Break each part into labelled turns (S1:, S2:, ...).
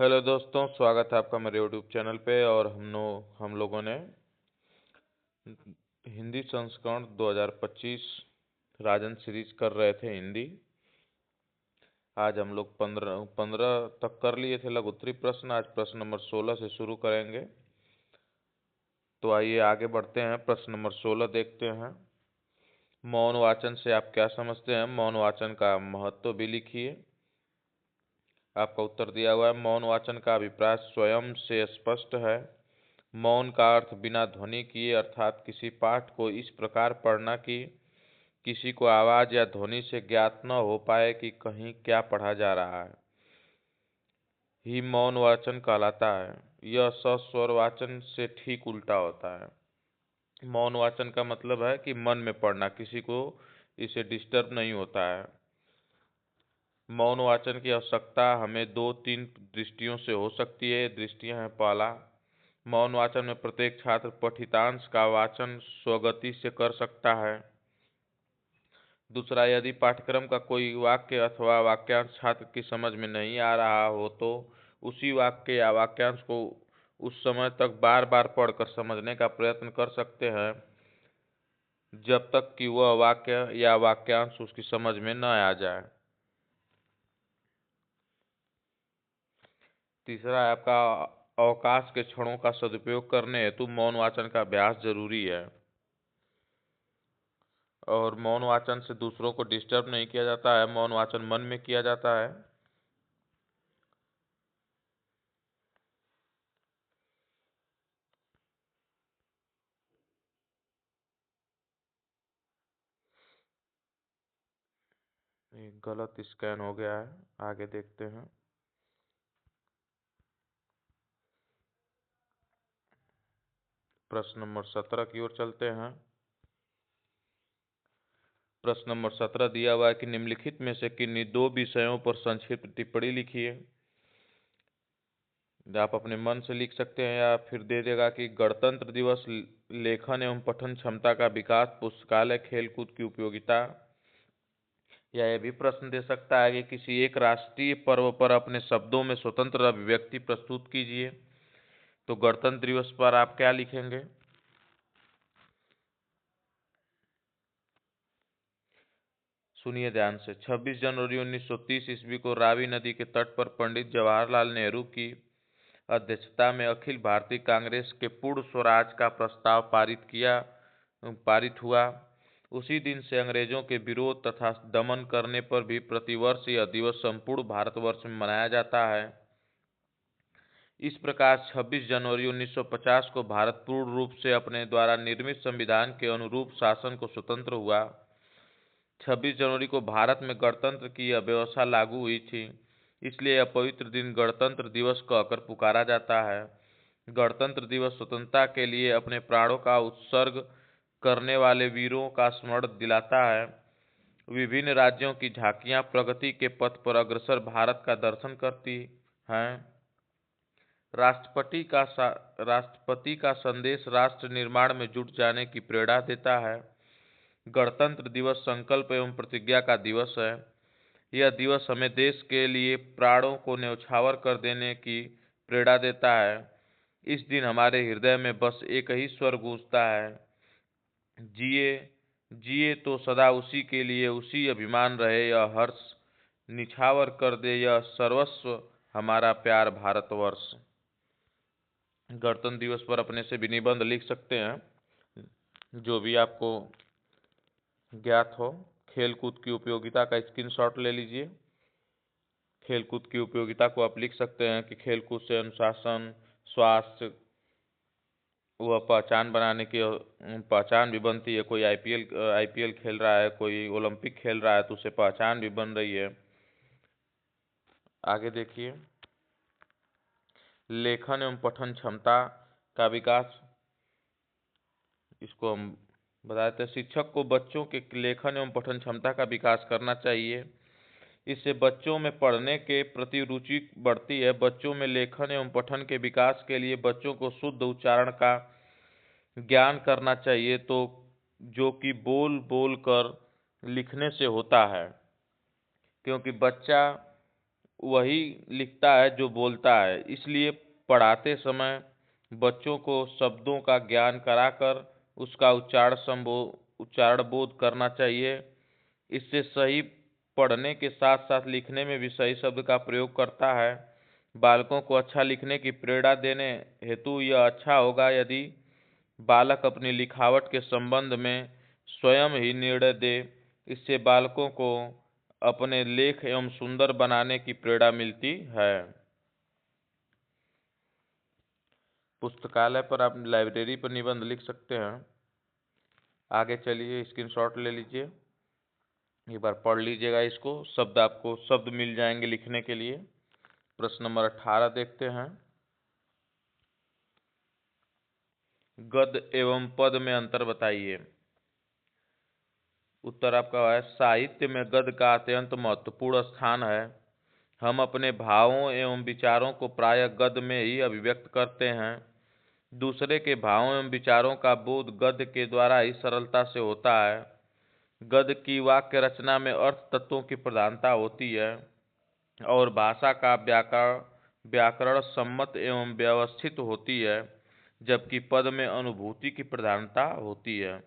S1: Hello दोस्तों, स्वागत है आपका मेरे यूट्यूब चैनल पे। और हम लोगों ने हिंदी संस्करण 2025 राजन सीरीज कर रहे थे हिंदी। आज हम लोग 15 तक कर लिए थे लघुत्तरी प्रश्न। आज प्रश्न नंबर 16 से शुरू करेंगे। तो आइए आगे बढ़ते हैं, प्रश्न नंबर 16 देखते हैं। मौन वाचन से आप क्या समझते हैं? मौन वाचन का महत्व भी लिखिए। आपका उत्तर दिया हुआ है। मौन वाचन का अभिप्राय स्वयं से स्पष्ट है। मौन का अर्थ बिना ध्वनि किए अर्थात किसी पाठ को इस प्रकार पढ़ना कि किसी को आवाज या ध्वनि से ज्ञात न हो पाए कि कहीं क्या पढ़ा जा रहा है, ही मौन वाचन कहलाता है। यह सस्वर वाचन से ठीक उल्टा होता है। मौन वाचन का मतलब है कि मन में पढ़ना, किसी को इसे डिस्टर्ब नहीं होता है। मौन वाचन की आवश्यकता हमें दो तीन दृष्टियों से हो सकती है। दृष्टियां हैं, पहला, मौन वाचन में प्रत्येक छात्र पठितांश का वाचन स्वगति से कर सकता है। दूसरा, यदि पाठ्यक्रम का कोई वाक्य अथवा वाक्यांश छात्र की समझ में नहीं आ रहा हो तो उसी वाक्य या वाक्यांश को उस समय तक बार बार पढ़कर समझने का प्रयत्न कर सकते हैं जब तक कि वह वाक्य या वाक्यांश उसकी समझ में न आ जाए। तीसरा है आपका, अवकाश के क्षणों का सदुपयोग करने हेतु मौन वाचन का अभ्यास जरूरी है। और मौन वाचन से दूसरों को डिस्टर्ब नहीं किया जाता है। मौन वाचन मन में किया जाता है। ये गलत स्कैन हो गया है, आगे देखते हैं। प्रश्न नंबर 17 की ओर चलते हैं। प्रश्न नंबर 17 दिया हुआ है कि निम्नलिखित में से किन्हीं दो विषयों पर संक्षिप्त टिप्पणी लिखिए। आप अपने मन से लिख सकते हैं या फिर दे देगा कि गणतंत्र दिवस, लेखन एवं पठन क्षमता का विकास, पुस्तकालय, खेलकूद की उपयोगिता। या यह भी प्रश्न दे सकता है कि किसी एक राष्ट्रीय पर्व पर अपने शब्दों में स्वतंत्र अभिव्यक्ति प्रस्तुत कीजिए। तो गणतंत्र दिवस पर आप क्या लिखेंगे? सुनिए ध्यान से। 26 जनवरी 1930 ईस्वी को रावी नदी के तट पर पंडित जवाहरलाल नेहरू की अध्यक्षता में अखिल भारतीय कांग्रेस के पूर्ण स्वराज का प्रस्ताव पारित हुआ। उसी दिन से अंग्रेजों के विरोध तथा दमन करने पर भी प्रतिवर्ष यह दिवस संपूर्ण भारतवर्ष में मनाया जाता है। इस प्रकार 26 जनवरी 1950 को भारत पूर्ण रूप से अपने द्वारा निर्मित संविधान के अनुरूप शासन को स्वतंत्र हुआ। 26 जनवरी को भारत में गणतंत्र की यह व्यवस्था लागू हुई थी, इसलिए यह पवित्र दिन गणतंत्र दिवस कहकर पुकारा जाता है। गणतंत्र दिवस स्वतंत्रता के लिए अपने प्राणों का उत्सर्ग करने वाले वीरों का स्मरण दिलाता है। विभिन्न राज्यों की झांकियां प्रगति के पथ पर अग्रसर भारत का दर्शन करती हैं। राष्ट्रपति का संदेश राष्ट्र निर्माण में जुट जाने की प्रेरणा देता है। गणतंत्र दिवस संकल्प एवं प्रतिज्ञा का दिवस है। यह दिवस हमें देश के लिए प्राणों को न्यौछावर कर देने की प्रेरणा देता है। इस दिन हमारे हृदय में बस एक ही स्वर गूंजता है, जिए जिए तो सदा उसी के लिए, उसी अभिमान रहे, यह हर्ष निछावर कर दे यह सर्वस्व हमारा प्यार भारतवर्ष। गणतंत्र दिवस पर अपने से भी निबंध लिख सकते हैं, जो भी आपको ज्ञात हो। खेलकूद की उपयोगिता का स्क्रीनशॉट ले लीजिए। खेलकूद की उपयोगिता को आप लिख सकते हैं कि खेलकूद से अनुशासन, स्वास्थ्य व पहचान बनाने की पहचान भी बनती है। कोई आईपीएल खेल रहा है, कोई ओलंपिक खेल रहा है, तो उसे पहचान भी बन रही है। आगे देखिए, लेखन एवं पठन क्षमता का विकास, इसको हम बताते हैं। शिक्षक को बच्चों के लेखन एवं पठन क्षमता का विकास करना चाहिए। इससे बच्चों में पढ़ने के प्रति रुचि बढ़ती है। बच्चों में लेखन एवं पठन के विकास के लिए बच्चों को शुद्ध उच्चारण का ज्ञान करना चाहिए, तो जो कि बोल बोल कर लिखने से होता है। क्योंकि बच्चा वही लिखता है जो बोलता है। इसलिए पढ़ाते समय बच्चों को शब्दों का ज्ञान कराकर उसका उच्चारण बोध करना चाहिए। इससे सही पढ़ने के साथ साथ लिखने में भी सही शब्द का प्रयोग करता है। बालकों को अच्छा लिखने की प्रेरणा देने हेतु यह अच्छा होगा यदि बालक अपनी लिखावट के संबंध में स्वयं ही निर्णय दे। इससे बालकों को अपने लेख एवं सुंदर बनाने की प्रेरणा मिलती है। पुस्तकालय पर आप लाइब्रेरी पर निबंध लिख सकते हैं। आगे चलिए, स्क्रीनशॉट ले लीजिए, एक बार पढ़ लीजिएगा इसको। आपको शब्द मिल जाएंगे लिखने के लिए। प्रश्न नंबर 18 देखते हैं। गद्य एवं पद में अंतर बताइए। उत्तर आपका है साहित्य में गद्य का अत्यंत महत्वपूर्ण स्थान है। हम अपने भावों एवं विचारों को प्रायः गद्य में ही अभिव्यक्त करते हैं। दूसरे के भावों एवं विचारों का बोध गद्य के द्वारा ही सरलता से होता है। गद्य की वाक्य रचना में अर्थ तत्वों की प्रधानता होती है और भाषा का व्याकरण सम्मत एवं व्यवस्थित होती है, जबकि पद में अनुभूति की प्रधानता होती है।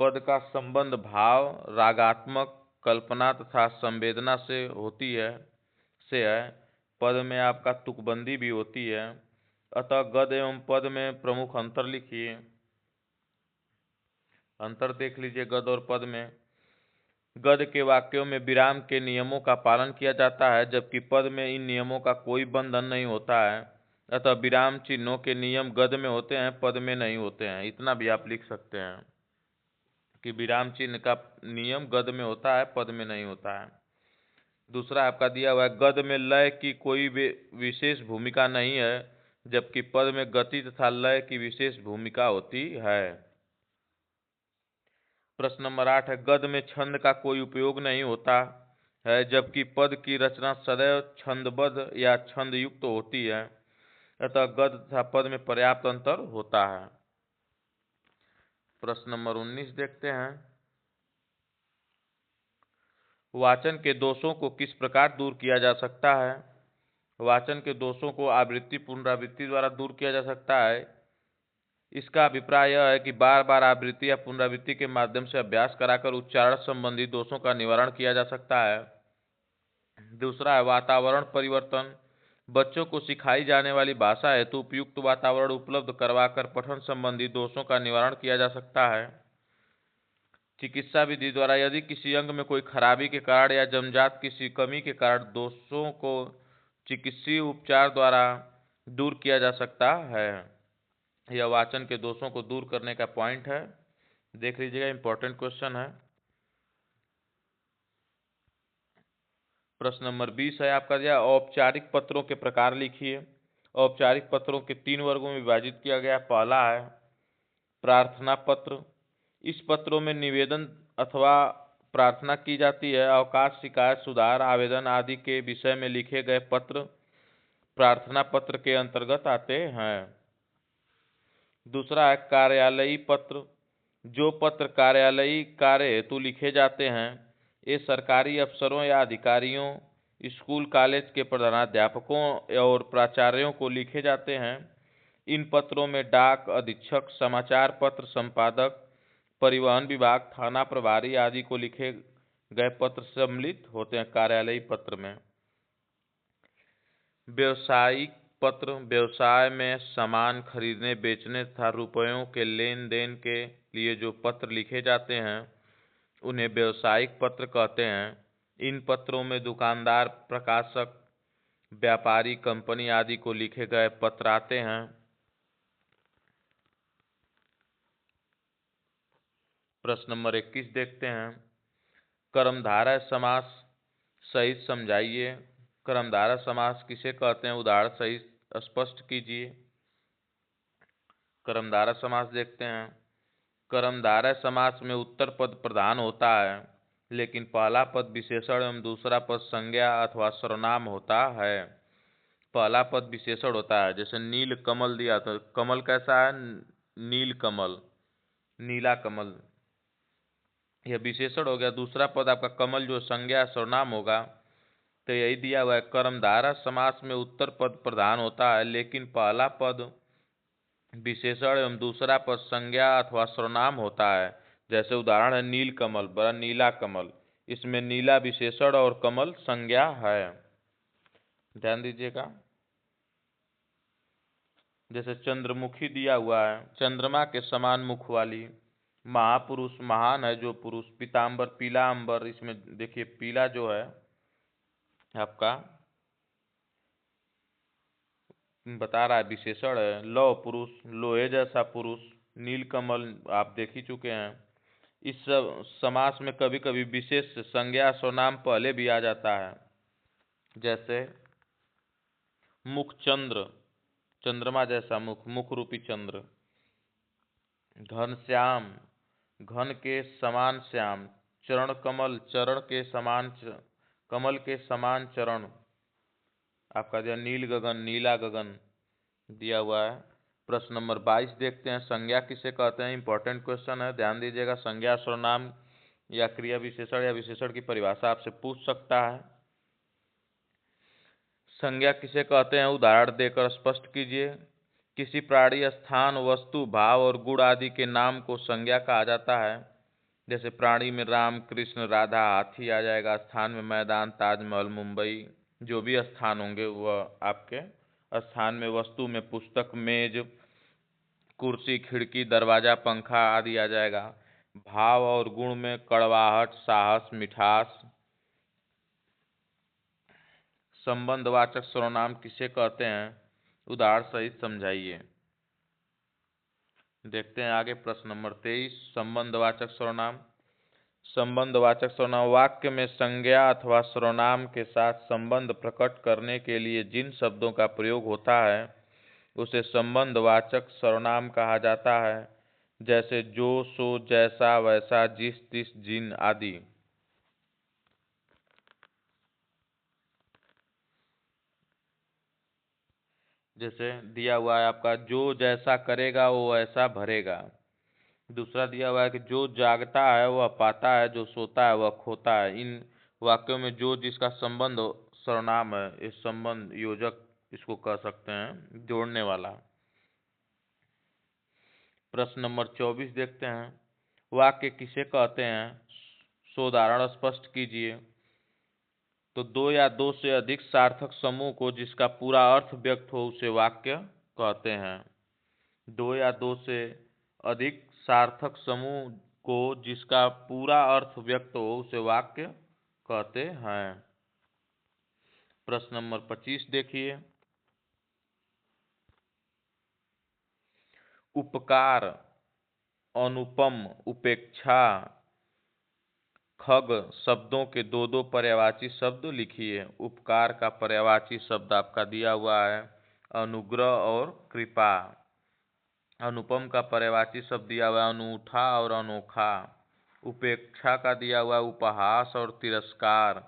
S1: पद का संबंध भाव, रागात्मक, कल्पना तथा संवेदना से है। पद में आपका तुकबंदी भी होती है। अतः गद्य एवं पद में प्रमुख अंतर लिखिए। अंतर देख लीजिए गद्य और पद में। गद्य के वाक्यों में विराम के नियमों का पालन किया जाता है, जबकि पद में इन नियमों का कोई बंधन नहीं होता है। अतः विराम चिन्हों के नियम गद्य में होते हैं, पद में नहीं होते हैं। इतना भी आप लिख सकते हैं कि विराम चिन्ह का नियम गद्य में होता है, पद में नहीं होता है। दूसरा आपका दिया हुआ है गद्य में लय की कोई विशेष भूमिका नहीं है, जबकि पद में गति तथा लय की विशेष भूमिका होती है। प्रश्न नंबर 8 है गद्य में छंद का कोई उपयोग नहीं होता है, जबकि पद की रचना सदैव छंदबद्ध या छंद युक्त होती है। अतः गद्य तथा पद में पर्याप्त अंतर होता है। प्रश्न नंबर 19 देखते हैं। वाचन के दोषों को किस प्रकार दूर किया जा सकता है। वाचन के दोषों को आवृत्ति पुनरावृत्ति द्वारा दूर किया जा सकता है। इसका अभिप्राय यह है कि बार बार आवृत्ति या पुनरावृत्ति के माध्यम से अभ्यास कराकर उच्चारण संबंधी दोषों का निवारण किया जा सकता है। दूसरा है वातावरण परिवर्तन। बच्चों को सिखाई जाने वाली भाषा हेतु उपयुक्त वातावरण उपलब्ध करवाकर पठन संबंधी दोषों का निवारण किया जा सकता है। चिकित्सा विधि द्वारा यदि किसी अंग में कोई खराबी के कारण या जन्मजात किसी कमी के कारण दोषों को चिकित्सीय उपचार द्वारा दूर किया जा सकता है। यह वाचन के दोषों को दूर करने का पॉइंट है। देख लीजिएगा, इंपॉर्टेंट क्वेश्चन है। प्रश्न नंबर 20 है आपका दिया औपचारिक पत्रों के प्रकार लिखिए। औपचारिक पत्रों के 3 वर्गों में विभाजित किया गया। पहला है प्रार्थना पत्र। इस पत्रों में निवेदन अथवा प्रार्थना की जाती है। अवकाश, शिकायत, सुधार, आवेदन आदि के विषय में लिखे गए पत्र प्रार्थना पत्र के अंतर्गत आते हैं। दूसरा है कार्यालयी पत्र। जो पत्र कार्यालयी कार्य हेतु लिखे जाते हैं, ये सरकारी अफसरों या अधिकारियों, स्कूल कॉलेज के प्रधानाध्यापकों और प्राचार्यों को लिखे जाते हैं। इन पत्रों में डाक अधीक्षक, समाचार पत्र संपादक, परिवहन विभाग, थाना प्रभारी आदि को लिखे गए पत्र सम्मिलित होते हैं कार्यालयी पत्र में। व्यवसायिक पत्र व्यवसाय में सामान खरीदने बेचने तथा रुपयों के लेन देन के लिए जो पत्र लिखे जाते हैं उन्हें व्यवसायिक पत्र कहते हैं। इन पत्रों में दुकानदार, प्रकाशक, व्यापारी, कंपनी आदि को लिखे गए पत्र आते हैं। प्रश्न नंबर 21 देखते हैं। कर्मधारय समास सहित समझाइए। कर्मधारय समास किसे कहते हैं, उदाहरण सहित स्पष्ट कीजिए। कर्मधारय समास देखते हैं। कर्मधारय समास में उत्तर पद प्रधान होता है, लेकिन पहला पद विशेषण एवं दूसरा पद संज्ञा अथवा सर्वनाम होता है। पहला पद विशेषण होता है, जैसे नील कमल दिया तो कमल कैसा है, नील कमल, नीला कमल। यह विशेषण हो गया। दूसरा पद आपका कमल जो संज्ञा सर्वनाम होगा, तो यही दिया हुआ है। कर्मधारय समास में उत्तर पद प्रधान होता है, लेकिन पहला पद विशेषण एवं दूसरा पद संज्ञा अथवा सर्वनाम होता है। जैसे उदाहरण है नील कमल, बड़ा नीला कमल, इसमें नीला विशेषण और कमल संज्ञा है, ध्यान दीजिएगा। जैसे चंद्रमुखी दिया हुआ है, चंद्रमा के समान मुख वाली, महापुरुष महान है जो पुरुष, पीतांबर पीला अंबर, इसमें देखिए पीला जो है आपका बता रहा है विशेषण है। लौह पुरुष, लोहे जैसा पुरुष, नीलकमल आप देख ही चुके हैं। इस सब समास में कभी कभी विशेष संज्ञा सर्वनाम पहले भी आ जाता है। जैसे मुख चंद्र, चंद्रमा जैसा मुख, मुख रूपी चंद्र। घनश्याम, घन के समान श्याम। चरण कमल, चरण के समान कमल के समान चरण। आपका दिया नील गगन, नीला गगन दिया हुआ है। प्रश्न नंबर 22 देखते हैं। संज्ञा किसे कहते हैं? इंपॉर्टेंट क्वेश्चन है, ध्यान दीजिएगा। संज्ञा सर्वनाम या क्रिया विशेषण या विशेषण की परिभाषा आपसे पूछ सकता है। संज्ञा किसे कहते हैं, उदाहरण देकर स्पष्ट कीजिए। किसी प्राणी, स्थान, वस्तु, भाव और गुण आदि के नाम को संज्ञा कहा जाता है। जैसे प्राणी में राम, कृष्ण, राधा, हाथी आ जाएगा। स्थान में मैदान, ताजमहल, मुंबई, जो भी स्थान होंगे वह आपके स्थान में। वस्तु में पुस्तक, मेज, कुर्सी, खिड़की, दरवाजा, पंखा आदि आ जाएगा। भाव और गुण में कड़वाहट, साहस, मिठास। संबंधवाचक सर्वनाम किसे कहते हैं, उदाहरण सहित समझाइए। देखते हैं आगे प्रश्न नंबर 23। संबंधवाचक सर्वनाम। संबंधवाचक सर्वनाम वाक्य में संज्ञा अथवा सर्वनाम के साथ संबंध प्रकट करने के लिए जिन शब्दों का प्रयोग होता है उसे संबंधवाचक सर्वनाम कहा जाता है। जैसे जो, सो, जैसा, वैसा, जिस, तिस, जिन आदि। जैसे दिया हुआ है आपका, जो जैसा करेगा वो ऐसा भरेगा। दूसरा दिया हुआ है कि जो जागता है वह पाता है, जो सोता है वह खोता है। इन वाक्यों में जो जिसका संबंध सर्वनाम है, इस संबंध योजक इसको कह सकते हैं, जोड़ने वाला। प्रश्न नंबर 24 देखते हैं। वाक्य किसे कहते हैं, सोदाहरण स्पष्ट कीजिए। तो दो या दो से अधिक सार्थक समूह को जिसका पूरा अर्थ व्यक्त हो उसे वाक्य कहते हैं। दो या दो से अधिक सार्थक समूह को जिसका पूरा अर्थ व्यक्त हो उसे वाक्य कहते हैं। प्रश्न नंबर 25 देखिए। उपकार, अनुपम, उपेक्षा, खग शब्दों के दो दो पर्यायवाची शब्द लिखिए। उपकार का पर्यायवाची शब्द आपका दिया हुआ है अनुग्रह और कृपा। अनुपम का पर्यायवाची शब्द दिया हुआ है अनूठा और अनोखा। उपेक्षा का दिया हुआ है उपहास और तिरस्कार।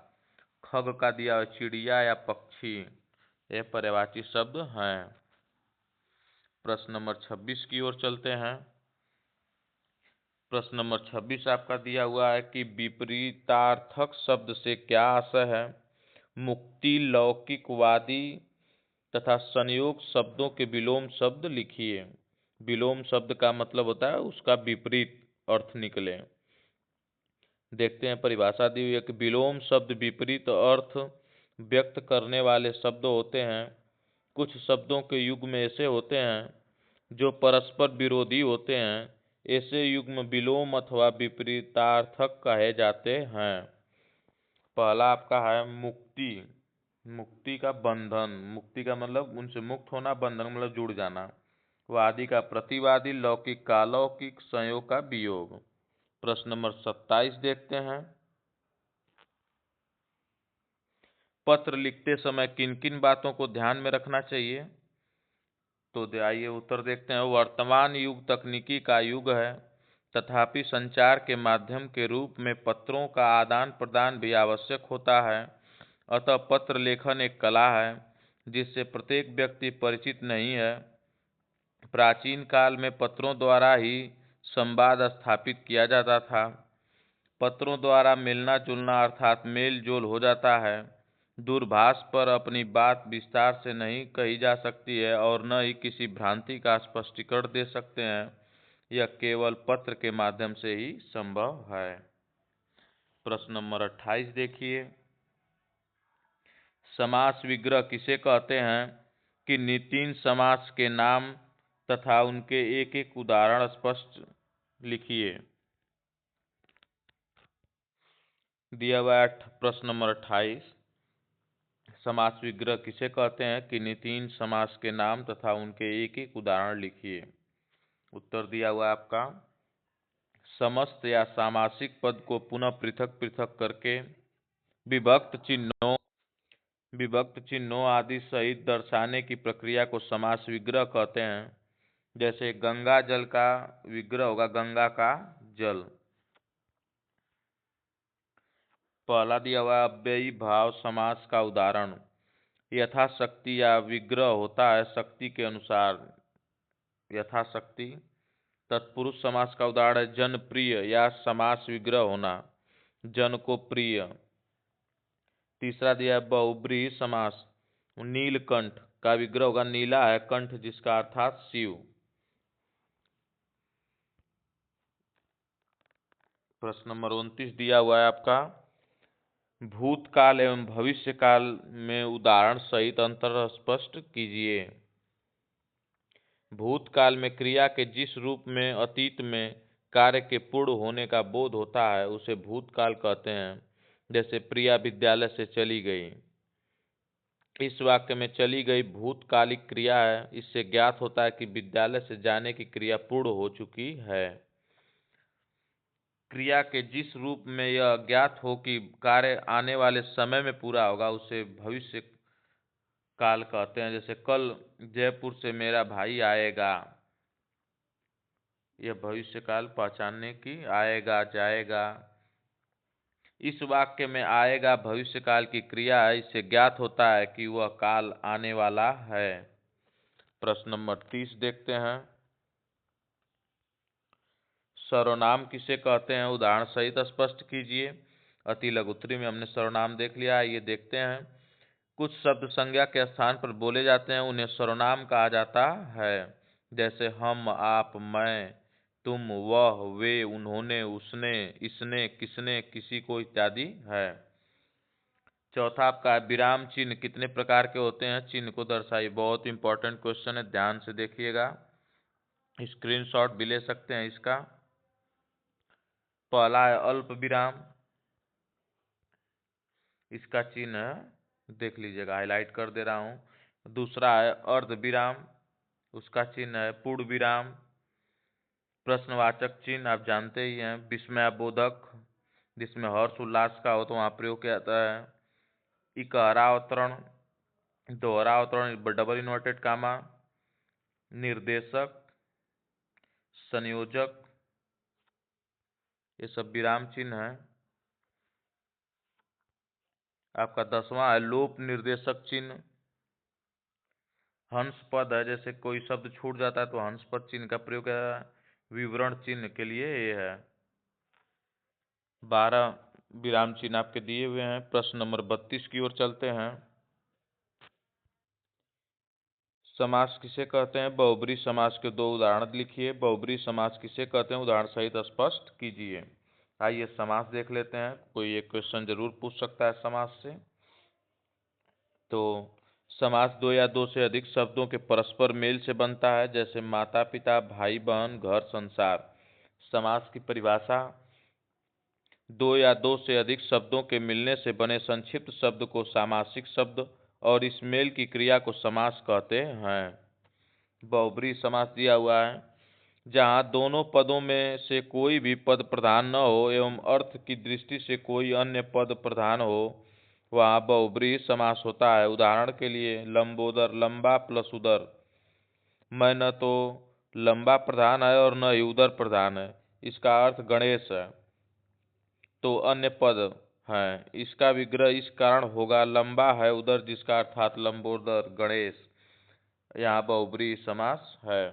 S1: खग का दिया हुआ चिड़िया या पक्षी। ये पर्यायवाची शब्द हैं। प्रश्न नंबर 26 की ओर चलते हैं। प्रश्न नंबर 26 आपका दिया हुआ है कि विपरीतार्थक शब्द से क्या आशय है। मुक्ति, लौकिकवादी तथा संयोग शब्दों के विलोम शब्द लिखिए। विलोम शब्द का मतलब होता है उसका विपरीत अर्थ निकले। देखते हैं परिभाषा दी हुई है कि विलोम शब्द विपरीत अर्थ व्यक्त करने वाले शब्द होते हैं। कुछ शब्दों के युग्म ऐसे होते हैं जो परस्पर विरोधी होते हैं। ऐसे युग्म विलोम अथवा विपरीतार्थक कहे जाते हैं। पहला आपका है मुक्ति। मुक्ति का बंधन, मुक्ति का मतलब उनसे मुक्त होना, बंधन मतलब जुड़ जाना। वादी का प्रतिवादी, लौकिक का अलौकिक, संयोग का वियोग। प्रश्न नंबर 27 देखते हैं। पत्र लिखते समय किन किन बातों को ध्यान में रखना चाहिए, तो आइए उत्तर देखते हैं। वर्तमान युग तकनीकी का युग है, तथापि संचार के माध्यम के रूप में पत्रों का आदान प्रदान भी आवश्यक होता है। अतः पत्र लेखन एक कला है जिससे प्रत्येक व्यक्ति परिचित नहीं है। प्राचीन काल में पत्रों द्वारा ही संवाद स्थापित किया जाता था। पत्रों द्वारा मिलना जुलना अर्थात मेल जोल हो जाता है। दूरभाष पर अपनी बात विस्तार से नहीं कही जा सकती है और न ही किसी भ्रांति का स्पष्टीकरण दे सकते हैं। यह केवल पत्र के माध्यम से ही संभव है। प्रश्न नंबर 28 देखिए, समास विग्रह किसे कहते हैं कि नितिन समास के नाम तथा उनके एक एक उदाहरण स्पष्ट लिखिए। दिया हुआ है प्रश्न नंबर 28, समास विग्रह किसे कहते हैं कि नितिन समास के नाम तथा उनके एक एक उदाहरण लिखिए। उत्तर दिया हुआ है आपका, समस्त या सामासिक पद को पुनः पृथक पृथक करके विभक्त चिन्हों आदि सहित दर्शाने की प्रक्रिया को समास विग्रह कहते हैं। जैसे गंगा जल का विग्रह होगा गंगा का जल। पहला दिया हुआ अव्ययी भाव समास का उदाहरण, यथाशक्ति या विग्रह होता है शक्ति के अनुसार, यथाशक्ति। तत्पुरुष समास का उदाहरण है जनप्रिय या समास विग्रह होना, जन को प्रिय। तीसरा दिया है बहुब्रीहि समास, नीलकंठ का विग्रह होगा नीला है कंठ जिसका अर्थात शिव। प्रश्न नंबर 29 दिया हुआ है आपका, भूतकाल एवं भविष्य काल में उदाहरण सहित अंतर स्पष्ट कीजिए। भूतकाल में क्रिया के जिस रूप में अतीत में कार्य के पूर्ण होने का बोध होता है उसे भूतकाल कहते हैं। जैसे प्रिया विद्यालय से चली गई, इस वाक्य में चली गई भूतकालिक क्रिया है। इससे ज्ञात होता है कि विद्यालय से जाने की क्रिया पूर्ण हो चुकी है। क्रिया के जिस रूप में यह ज्ञात हो कि कार्य आने वाले समय में पूरा होगा उसे भविष्य काल कहते हैं। जैसे कल जयपुर से मेरा भाई आएगा, यह भविष्य काल पहचानने की, आएगा जाएगा। इस वाक्य में आएगा भविष्य काल की क्रिया है। इससे ज्ञात होता है कि वह काल आने वाला है। प्रश्न नंबर 30 देखते हैं, सर्वनाम किसे कहते हैं उदाहरण सहित स्पष्ट कीजिए। अति लघुत्तरी में हमने सर्वनाम देख लिया है, ये देखते हैं। कुछ शब्द संज्ञा के स्थान पर बोले जाते हैं उन्हें सर्वनाम कहा जाता है। जैसे हम, आप, मैं, तुम, वह, वे, उन्होंने, उसने, इसने, किसने, किसी को इत्यादि है। चौथा आपका विराम चिन्ह कितने प्रकार के होते हैं, चिन्ह को दर्शाइए। बहुत इंपॉर्टेंट क्वेश्चन है, ध्यान से देखिएगा, स्क्रीनशॉट भी ले सकते हैं इसका। पहला है अल्प विराम, इसका चिन्ह देख लीजिएगा, हाईलाइट कर दे रहा हूं। दूसरा है अर्ध विराम, उसका चिन्ह है पूर्ण विराम। प्रश्नवाचक चिन्ह आप जानते ही हैं, विस्मयबोधक जिसमें हर्ष उल्लास का हो तो वहां प्रयोग किया जाता है। इकहरावतरण, दोहरावतरण डबल इन्वर्टेड कामा, निर्देशक, संयोजक, ये सब विराम चिन्ह है। आपका 10वां है लोप निर्देशक चिन्ह, हंस पद है, जैसे कोई शब्द छूट जाता है तो हंस पद चिन्ह का प्रयोग है। विवरण चिन्ह के लिए ये है। 12 विराम चिन्ह आपके दिए हुए हैं। प्रश्न नंबर 32 की ओर चलते हैं। समास किसे कहते हैं, बहुब्रीहि समास के 2 उदाहरण लिखिए। बहुब्रीहि समास किसे कहते हैं उदाहरण सहित स्पष्ट कीजिए। आइए समास देख लेते हैं, कोई एक क्वेश्चन जरूर पूछ सकता है समास से। तो समास 2 या 2 से अधिक शब्दों के परस्पर मेल से बनता है। जैसे माता पिता, भाई बहन, घर संसार। समास की परिभाषा, 2 या 2 से अधिक शब्दों के मिलने से बने संक्षिप्त शब्द को सामासिक शब्द और इस मेल की क्रिया को समास कहते हैं। बहुब्रीहि समास दिया हुआ है, जहाँ दोनों पदों में से कोई भी पद प्रधान न हो एवं अर्थ की दृष्टि से कोई अन्य पद प्रधान हो, वहाँ बहुब्रीहि समास होता है। उदाहरण के लिए लंबोदर, लंबा प्लस उदर। मैं न तो लंबा प्रधान है और न ही उदर प्रधान है, इसका अर्थ गणेश है, तो अन्य पद है। इसका विग्रह इस कारण होगा लंबा है उदर जिसका अर्थात लंबोदर गणेश, यहाँ बहुब्रीहि समास है।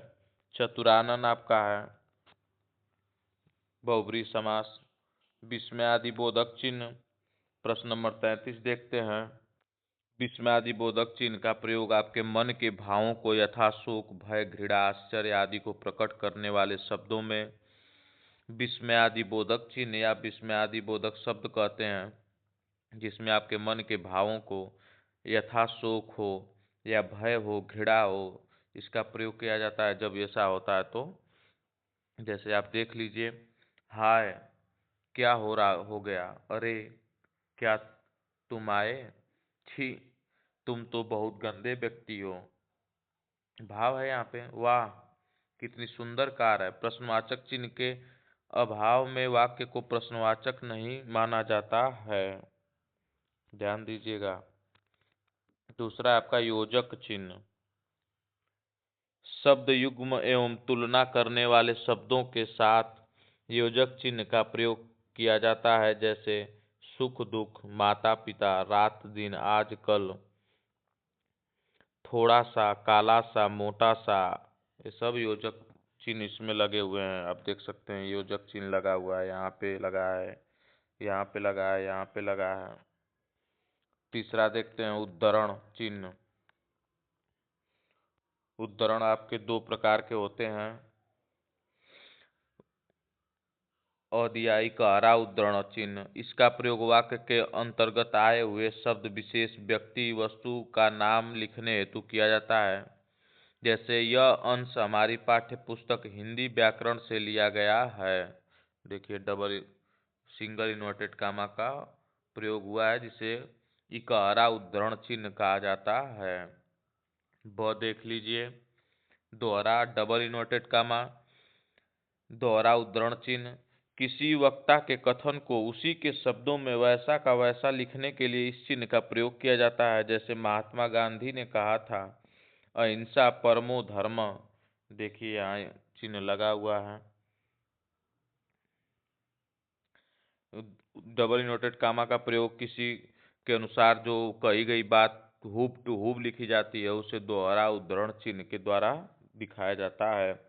S1: चतुरानन आपका है बहुब्रीहि समास। विस्मयादिबोधक चिन्ह। प्रश्न नंबर 33 देखते हैं। विस्मयादिबोधक चिन्ह का प्रयोग आपके मन के भावों को यथा शोक, भय, घृणा, आश्चर्य आदि को प्रकट करने वाले शब्दों में विस्मयादिबोधक चिन्ह या विस्मयादिबोधक शब्द कहते हैं, जिसमें आपके मन के भावों को यथा शोक हो या भय हो, घृणा हो, इसका प्रयोग किया जाता है। जब ऐसा होता है तो जैसे आप देख लीजिए, हाय क्या हो गया, अरे क्या तुम आए, छी तुम तो बहुत गंदे व्यक्ति हो। भाव है यहाँ पे, वाह कितनी सुंदर कार है। प्रश्नवाचक चिन्ह के अभाव में वाक्य को प्रश्नवाचक नहीं माना जाता है, ध्यान दीजिएगा। दूसरा आपका योजक चिन्ह। शब्द युग्म एवं तुलना करने वाले शब्दों के साथ योजक चिन्ह का प्रयोग किया जाता है, जैसे सुख दुख, माता पिता, रात दिन, आज कल, थोड़ा सा, काला सा, मोटा सा, ये सब योजक चिन्ह इसमें लगे हुए हैं। आप देख सकते हैं योजक चिन्ह लगा हुआ है, यहाँ पे लगा है, यहाँ पे लगा है, यहाँ पे लगा है। तीसरा देखते हैं उद्धरण चिन्ह। उद्धरण आपके दो प्रकार के होते हैं। अध्यायी कारा उद्धरण चिन्ह, इसका प्रयोग वाक्य के अंतर्गत आए हुए शब्द, विशेष, व्यक्ति, वस्तु का नाम लिखने हेतु किया जाता है। जैसे यह अंश हमारी पाठ्य पुस्तक हिंदी व्याकरण से लिया गया है। देखिए डबल सिंगल इन्वर्टेड कामा का प्रयोग हुआ है, जिसे इकारा उद्धरण चिन्ह कहा जाता है। ब देख लीजिए, दोहरा डबल इन्वर्टेड कामा, दोहरा उद्धरण चिन्ह, किसी वक्ता के कथन को उसी के शब्दों में वैसा का वैसा लिखने के लिए इस चिन्ह का प्रयोग किया जाता है। जैसे महात्मा गांधी ने कहा था, अहिंसा परमो धर्म। देखिए यहाँ चिन्ह लगा हुआ है। डबल इन्वर्टेड कामा का प्रयोग किसी के अनुसार जो कही गई बात हूब टू हूब लिखी जाती है, उसे दोहरा उद्धरण चिन्ह के द्वारा दिखाया जाता है।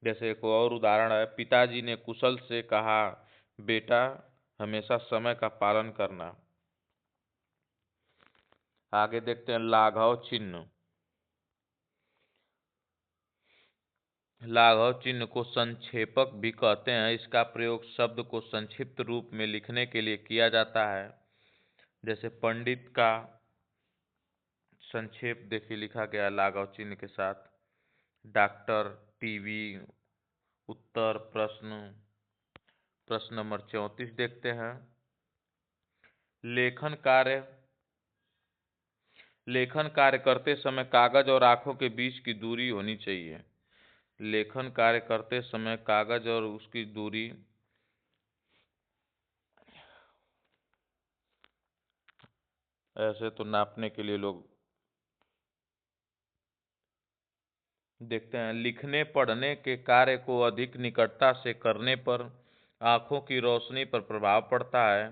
S1: जैसे एक और उदाहरण है, पिताजी ने कुशल से कहा, बेटा हमेशा समय का पालन करना। आगे देखते हैं लाघव चिन्ह। लाघव चिन्ह को संक्षेपक भी कहते हैं। इसका प्रयोग शब्द को संक्षिप्त रूप में लिखने के लिए किया जाता है। जैसे पंडित का संक्षेप देखिए लिखा गया लाघव चिन्ह के साथ। डॉक्टर, टीवी, उत्तर, प्रश्न। प्रश्न नंबर 34 देखते हैं। लेखन कार्य। लेखन कार्य करते समय कागज और आंखों के बीच की दूरी होनी चाहिए। लेखन कार्य करते समय कागज और उसकी दूरी ऐसे तो नापने के लिए लोग देखते हैं। लिखने पढ़ने के कार्य को अधिक निकटता से करने पर आंखों की रोशनी पर प्रभाव पड़ता है।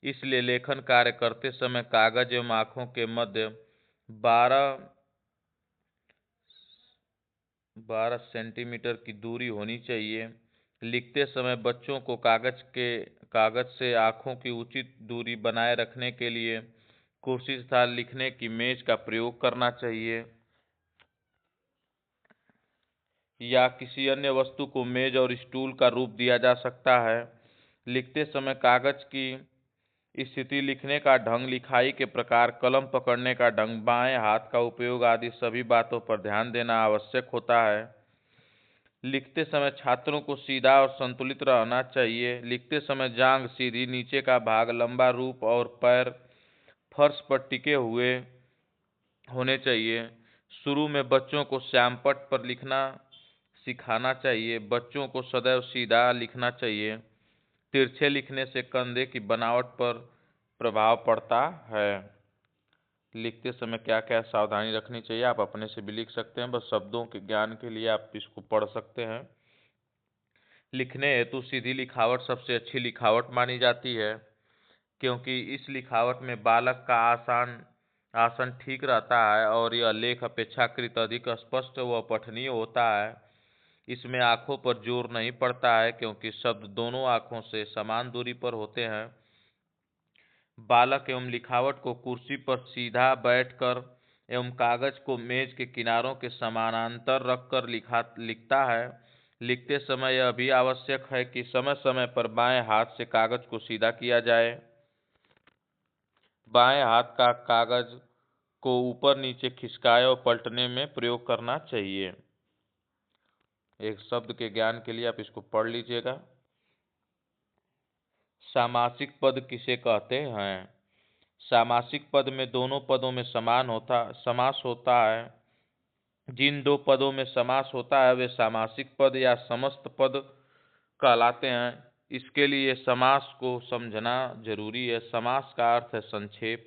S1: इसलिए लेखन कार्य करते समय कागज एवं आंखों के मध्य 12 सेंटीमीटर की दूरी होनी चाहिए। लिखते समय बच्चों को कागज से आंखों की उचित दूरी बनाए रखने के लिए कुर्सी तथा लिखने की मेज का प्रयोग करना चाहिए, या किसी अन्य वस्तु को मेज और स्टूल का रूप दिया जा सकता है। लिखते समय कागज की स्थिति, लिखने का ढंग, लिखाई के प्रकार, कलम पकड़ने का ढंग, बाएं हाथ का उपयोग आदि सभी बातों पर ध्यान देना आवश्यक होता है। लिखते समय छात्रों को सीधा और संतुलित रहना चाहिए। लिखते समय जांघ सीधी, नीचे का भाग लंबा, रूप और पैर फर्श पर टिके हुए होने चाहिए। शुरू में बच्चों को श्यामपट्ट पर लिखना सिखाना चाहिए। बच्चों को सदैव सीधा लिखना चाहिए। तिरछे लिखने से कंधे की बनावट पर प्रभाव पड़ता है। लिखते समय क्या क्या सावधानी रखनी चाहिए आप अपने से भी लिख सकते हैं, बस शब्दों के ज्ञान के लिए आप इसको पढ़ सकते हैं। लिखने हेतु सीधी लिखावट सबसे अच्छी लिखावट मानी जाती है, क्योंकि इस लिखावट में बालक का आसन ठीक रहता है और यह लेख अपेक्षाकृत अधिक स्पष्ट व पठनीय होता है। इसमें आंखों पर जोर नहीं पड़ता है क्योंकि शब्द दोनों आंखों से समान दूरी पर होते हैं। बालक एवं लिखावट को कुर्सी पर सीधा बैठकर एवं कागज को मेज के किनारों के समानांतर रखकर लिखता है। लिखते समय यह भी आवश्यक है कि समय समय पर बाएं हाथ से कागज को सीधा किया जाए। बाएं हाथ का कागज को ऊपर नीचे खिसकाए और पलटने में प्रयोग करना चाहिए। एक शब्द के ज्ञान के लिए आप इसको पढ़ लीजिएगा। सामासिक पद किसे कहते हैं? सामासिक पद में दोनों पदों में समास होता है। जिन दो पदों में समास होता है वे सामासिक पद या समस्त पद कहलाते हैं। इसके लिए समास को समझना जरूरी है। समास का अर्थ है संक्षेप।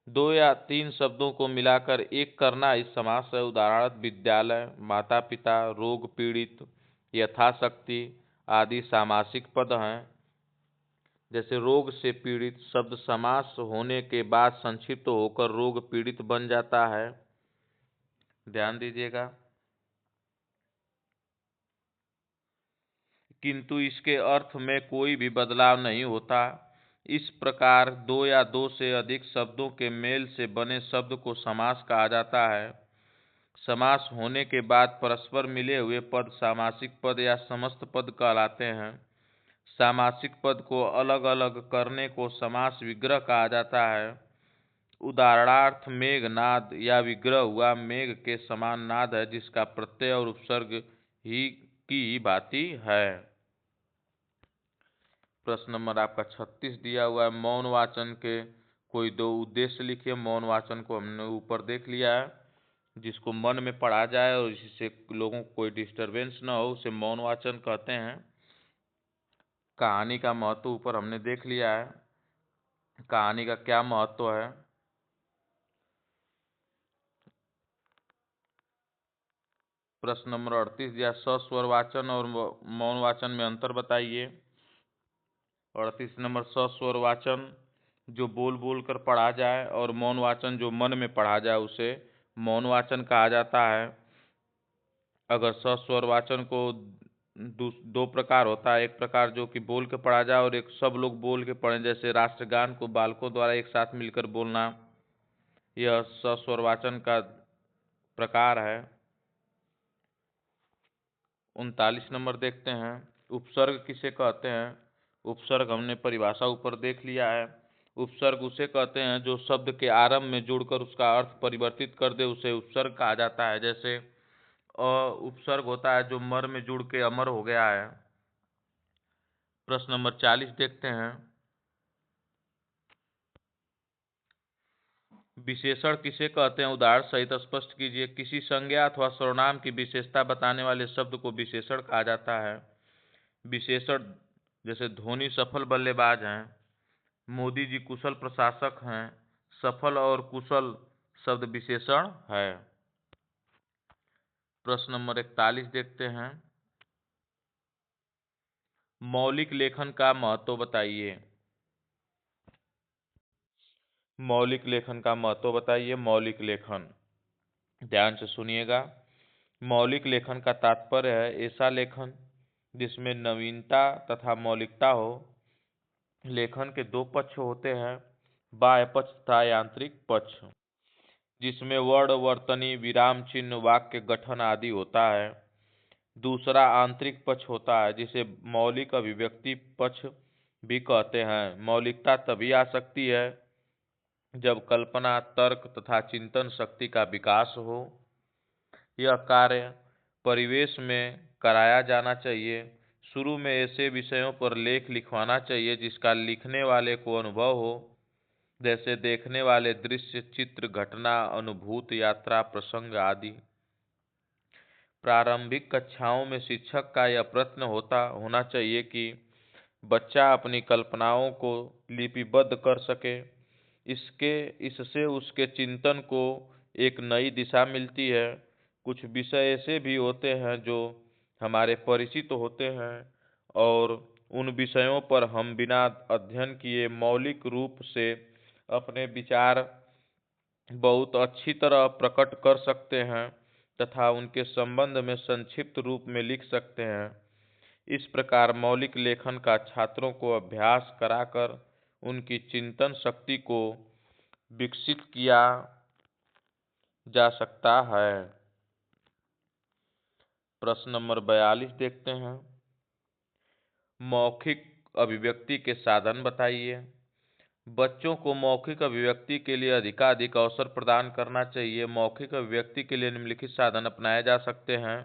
S1: दो या तीन शब्दों को मिलाकर एक करना इस समास है। उदाहरण विद्यालय, माता पिता, रोग पीड़ित, यथाशक्ति आदि सामासिक पद हैं। जैसे रोग से पीड़ित शब्द समास होने के बाद संक्षिप्त होकर रोग पीड़ित बन जाता है। ध्यान दीजिएगा। किंतु इसके अर्थ में कोई भी बदलाव नहीं होता। इस प्रकार दो या दो से अधिक शब्दों के मेल से बने शब्द को समास कहा जाता है। समास होने के बाद परस्पर मिले हुए पद सामासिक पद या समस्त पद कहलाते हैं। सामासिक पद को अलग अलग करने को समास विग्रह कहा जाता है। उदाहरणार्थ मेघनाद या विग्रह हुआ मेघ के समान नाद है जिसका प्रत्यय और उपसर्ग ही की भांति है। प्रश्न नंबर आपका 36 दिया हुआ है। मौन वाचन के कोई दो उद्देश्य लिखिए। मौन वाचन को हमने ऊपर देख लिया है। जिसको मन में पढ़ा जाए और जिससे लोगों को कोई डिस्टरबेंस ना हो उसे मौन वाचन कहते हैं। कहानी का महत्व ऊपर हमने देख लिया है। कहानी का क्या महत्व है। प्रश्न नंबर 38 दिया सस्वर वाचन और मौन वाचन में अंतर बताइए। 38 नंबर सस्वर वाचन जो बोल बोल कर पढ़ा जाए और मौन वाचन जो मन में पढ़ा जाए उसे मौन वाचन कहा जाता है। अगर सस्वर वाचन को दो प्रकार होता है। एक प्रकार जो कि बोल के पढ़ा जाए और एक सब लोग बोल के पढ़ें। जैसे राष्ट्रगान को बालकों द्वारा एक साथ मिलकर बोलना, यह सस्वर वाचन का प्रकार है। 39 नंबर देखते हैं। उपसर्ग किसे कहते हैं। उपसर्ग हमने परिभाषा ऊपर देख लिया है। उपसर्ग उसे कहते हैं जो शब्द के आरंभ में जुड़कर उसका अर्थ परिवर्तित कर दे, उसे उपसर्ग कहा जाता है। जैसे उपसर्ग होता है जो मर में जुड़ के अमर हो गया है। प्रश्न नंबर 40 देखते हैं। विशेषण किसे कहते हैं, उदाहरण सहित स्पष्ट कीजिए। किसी संज्ञा अथवा सर्वनाम की विशेषता बताने वाले शब्द को विशेषण कहा जाता है। विशेषण जैसे धोनी सफल बल्लेबाज हैं, मोदी जी कुशल प्रशासक हैं। सफल और कुशल शब्द विशेषण है। प्रश्न नंबर 41 देखते हैं। मौलिक लेखन का महत्व बताइए। मौलिक लेखन का महत्व बताइए। मौलिक लेखन ध्यान से सुनिएगा। मौलिक लेखन का तात्पर्य है ऐसा लेखन जिसमें नवीनता तथा मौलिकता हो। लेखन के दो पक्ष होते हैं, बाह्य पक्ष तथा आंतरिक पक्ष, जिसमें वर्ण, वर्तनी, विराम चिन्ह, वाक्य गठन आदि होता है। दूसरा आंतरिक पक्ष होता है जिसे मौलिक अभिव्यक्ति पक्ष भी कहते हैं। मौलिकता तभी आ सकती है जब कल्पना, तर्क तथा चिंतन शक्ति का विकास हो। यह कार्य परिवेश में कराया जाना चाहिए। शुरू में ऐसे विषयों पर लेख लिखवाना चाहिए जिसका लिखने वाले को अनुभव हो, जैसे देखने वाले दृश्य, चित्र, घटना, अनुभूति, यात्रा, प्रसंग आदि। प्रारंभिक कक्षाओं में शिक्षक का यह प्रयत्न होना चाहिए कि बच्चा अपनी कल्पनाओं को लिपिबद्ध कर सके। इससे उसके चिंतन को एक नई दिशा मिलती है। कुछ विषय ऐसे भी होते हैं जो हमारे परिचित होते हैं और उन विषयों पर हम बिना अध्ययन किए मौलिक रूप से अपने विचार बहुत अच्छी तरह प्रकट कर सकते हैं तथा उनके संबंध में संक्षिप्त रूप में लिख सकते हैं। इस प्रकार मौलिक लेखन का छात्रों को अभ्यास कराकर उनकी चिंतन शक्ति को विकसित किया जा सकता है। प्रश्न नंबर 42 देखते हैं। मौखिक अभिव्यक्ति के साधन बताइए। बच्चों को मौखिक अभिव्यक्ति के लिए अधिकाधिक अवसर प्रदान करना चाहिए। मौखिक अभिव्यक्ति के लिए निम्नलिखित साधन अपनाए जा सकते हैं।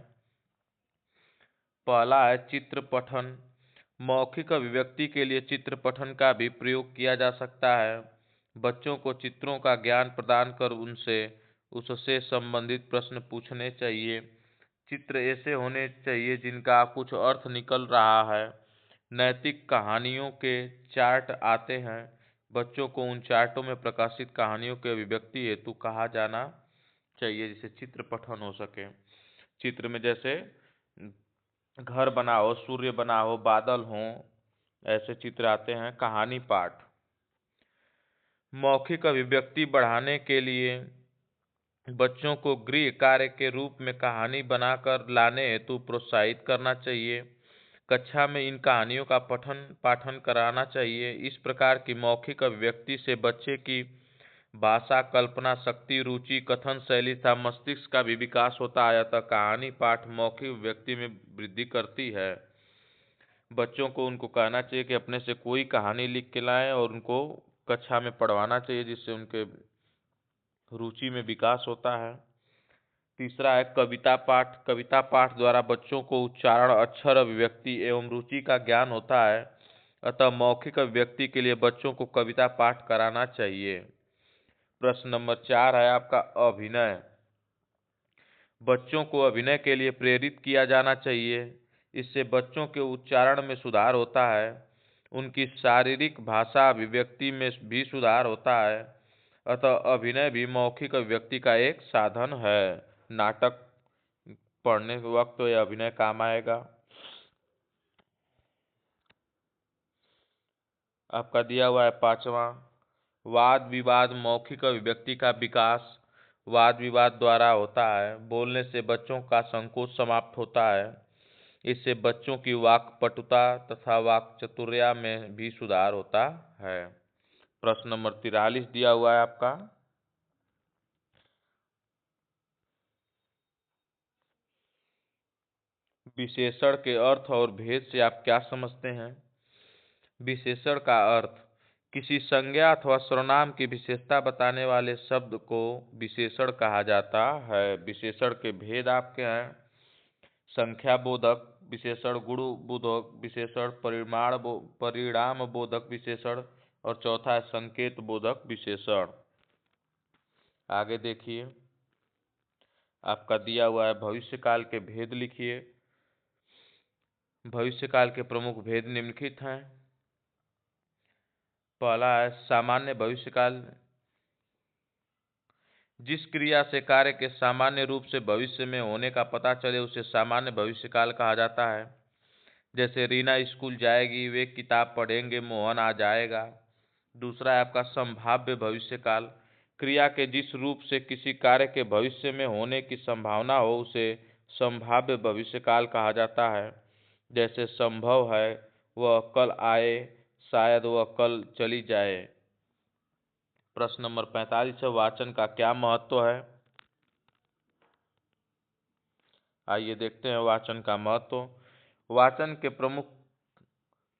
S1: पहला है चित्र पठन। मौखिक अभिव्यक्ति के लिए चित्र पठन का भी प्रयोग किया जा सकता है। बच्चों को चित्रों का ज्ञान प्रदान कर उनसे उससे संबंधित प्रश्न पूछने चाहिए। चित्र ऐसे होने चाहिए जिनका कुछ अर्थ निकल रहा है। नैतिक कहानियों के चार्ट आते हैं। बच्चों को उन चार्टों में प्रकाशित कहानियों के अभिव्यक्ति हेतु कहा जाना चाहिए जिससे चित्र पठन हो सके। चित्र में जैसे घर बना हो, सूर्य बना हो, बादल हो, ऐसे चित्र आते हैं। कहानी पाठ। मौखिक अभिव्यक्ति बढ़ाने के लिए बच्चों को गृह कार्य के रूप में कहानी बनाकर लाने हेतु प्रोत्साहित करना चाहिए। कक्षा में इन कहानियों का पठन पाठन कराना चाहिए। इस प्रकार की मौखिक अभिव्यक्ति से बच्चे की भाषा, कल्पना शक्ति, रुचि, कथन शैली तथा मस्तिष्क का भी विकास होता है। अतः कहानी पाठ मौखिक अभिव्यक्ति में वृद्धि करती है। बच्चों को उनको कहना चाहिए कि अपने से कोई कहानी लिख के लाएं और उनको कक्षा में पढ़वाना चाहिए जिससे उनके रुचि में विकास होता है। तीसरा है कविता पाठ। कविता पाठ द्वारा बच्चों को उच्चारण, अक्षर, अभिव्यक्ति एवं रुचि का ज्ञान होता है। अतः मौखिक अभिव्यक्ति के लिए बच्चों को कविता पाठ कराना चाहिए। प्रश्न नंबर 4 है आपका अभिनय। बच्चों को अभिनय के लिए प्रेरित किया जाना चाहिए। इससे बच्चों के उच्चारण में सुधार होता है। उनकी शारीरिक भाषा अभिव्यक्ति में भी सुधार होता है। अतः अभिनय भी मौखिक अभिव्यक्ति का एक साधन है। नाटक पढ़ने के वक्त तो यह अभिनय काम आएगा। आपका दिया हुआ है 5वां, वाद विवाद मौखिक अभिव्यक्ति का विकास वाद विवाद द्वारा होता है। बोलने से बच्चों का संकोच समाप्त होता है। इससे बच्चों की वाक्पटुता तथा वाक्चातुर्य में भी सुधार होता है। प्रश्न नंबर 43 दिया हुआ है आपका। विशेषण के अर्थ और भेद से आप क्या समझते हैं? विशेषण का अर्थ किसी संज्ञा अथवा सर्वनाम की विशेषता बताने वाले शब्द को विशेषण कहा जाता है। विशेषण के भेद आपके हैं संख्या बोधक विशेषण, गुण बोधक विशेषण, परिणाम बोधक विशेषण और चौथा है संकेत बोधक विशेषण। आगे देखिए, आपका दिया हुआ है भविष्यकाल के भेद लिखिए। भविष्यकाल के प्रमुख भेद निम्नलिखित हैं। पहला है सामान्य भविष्यकाल। जिस क्रिया से कार्य के सामान्य रूप से भविष्य में होने का पता चले उसे सामान्य भविष्यकाल कहा जाता है। जैसे रीना स्कूल जाएगी, वे किताब पढ़ेंगे, मोहन आ जाएगा। दूसरा है आपका संभाव्य भविष्यकाल। क्रिया के जिस रूप से किसी कार्य के भविष्य में होने की संभावना हो उसे संभाव्य भविष्यकाल कहा जाता है। जैसे संभव है वह कल आए, शायद वह कल चली जाए। प्रश्न नंबर 45 है वाचन का क्या महत्व है? आइए देखते हैं वाचन का महत्व। वाचन के प्रमुख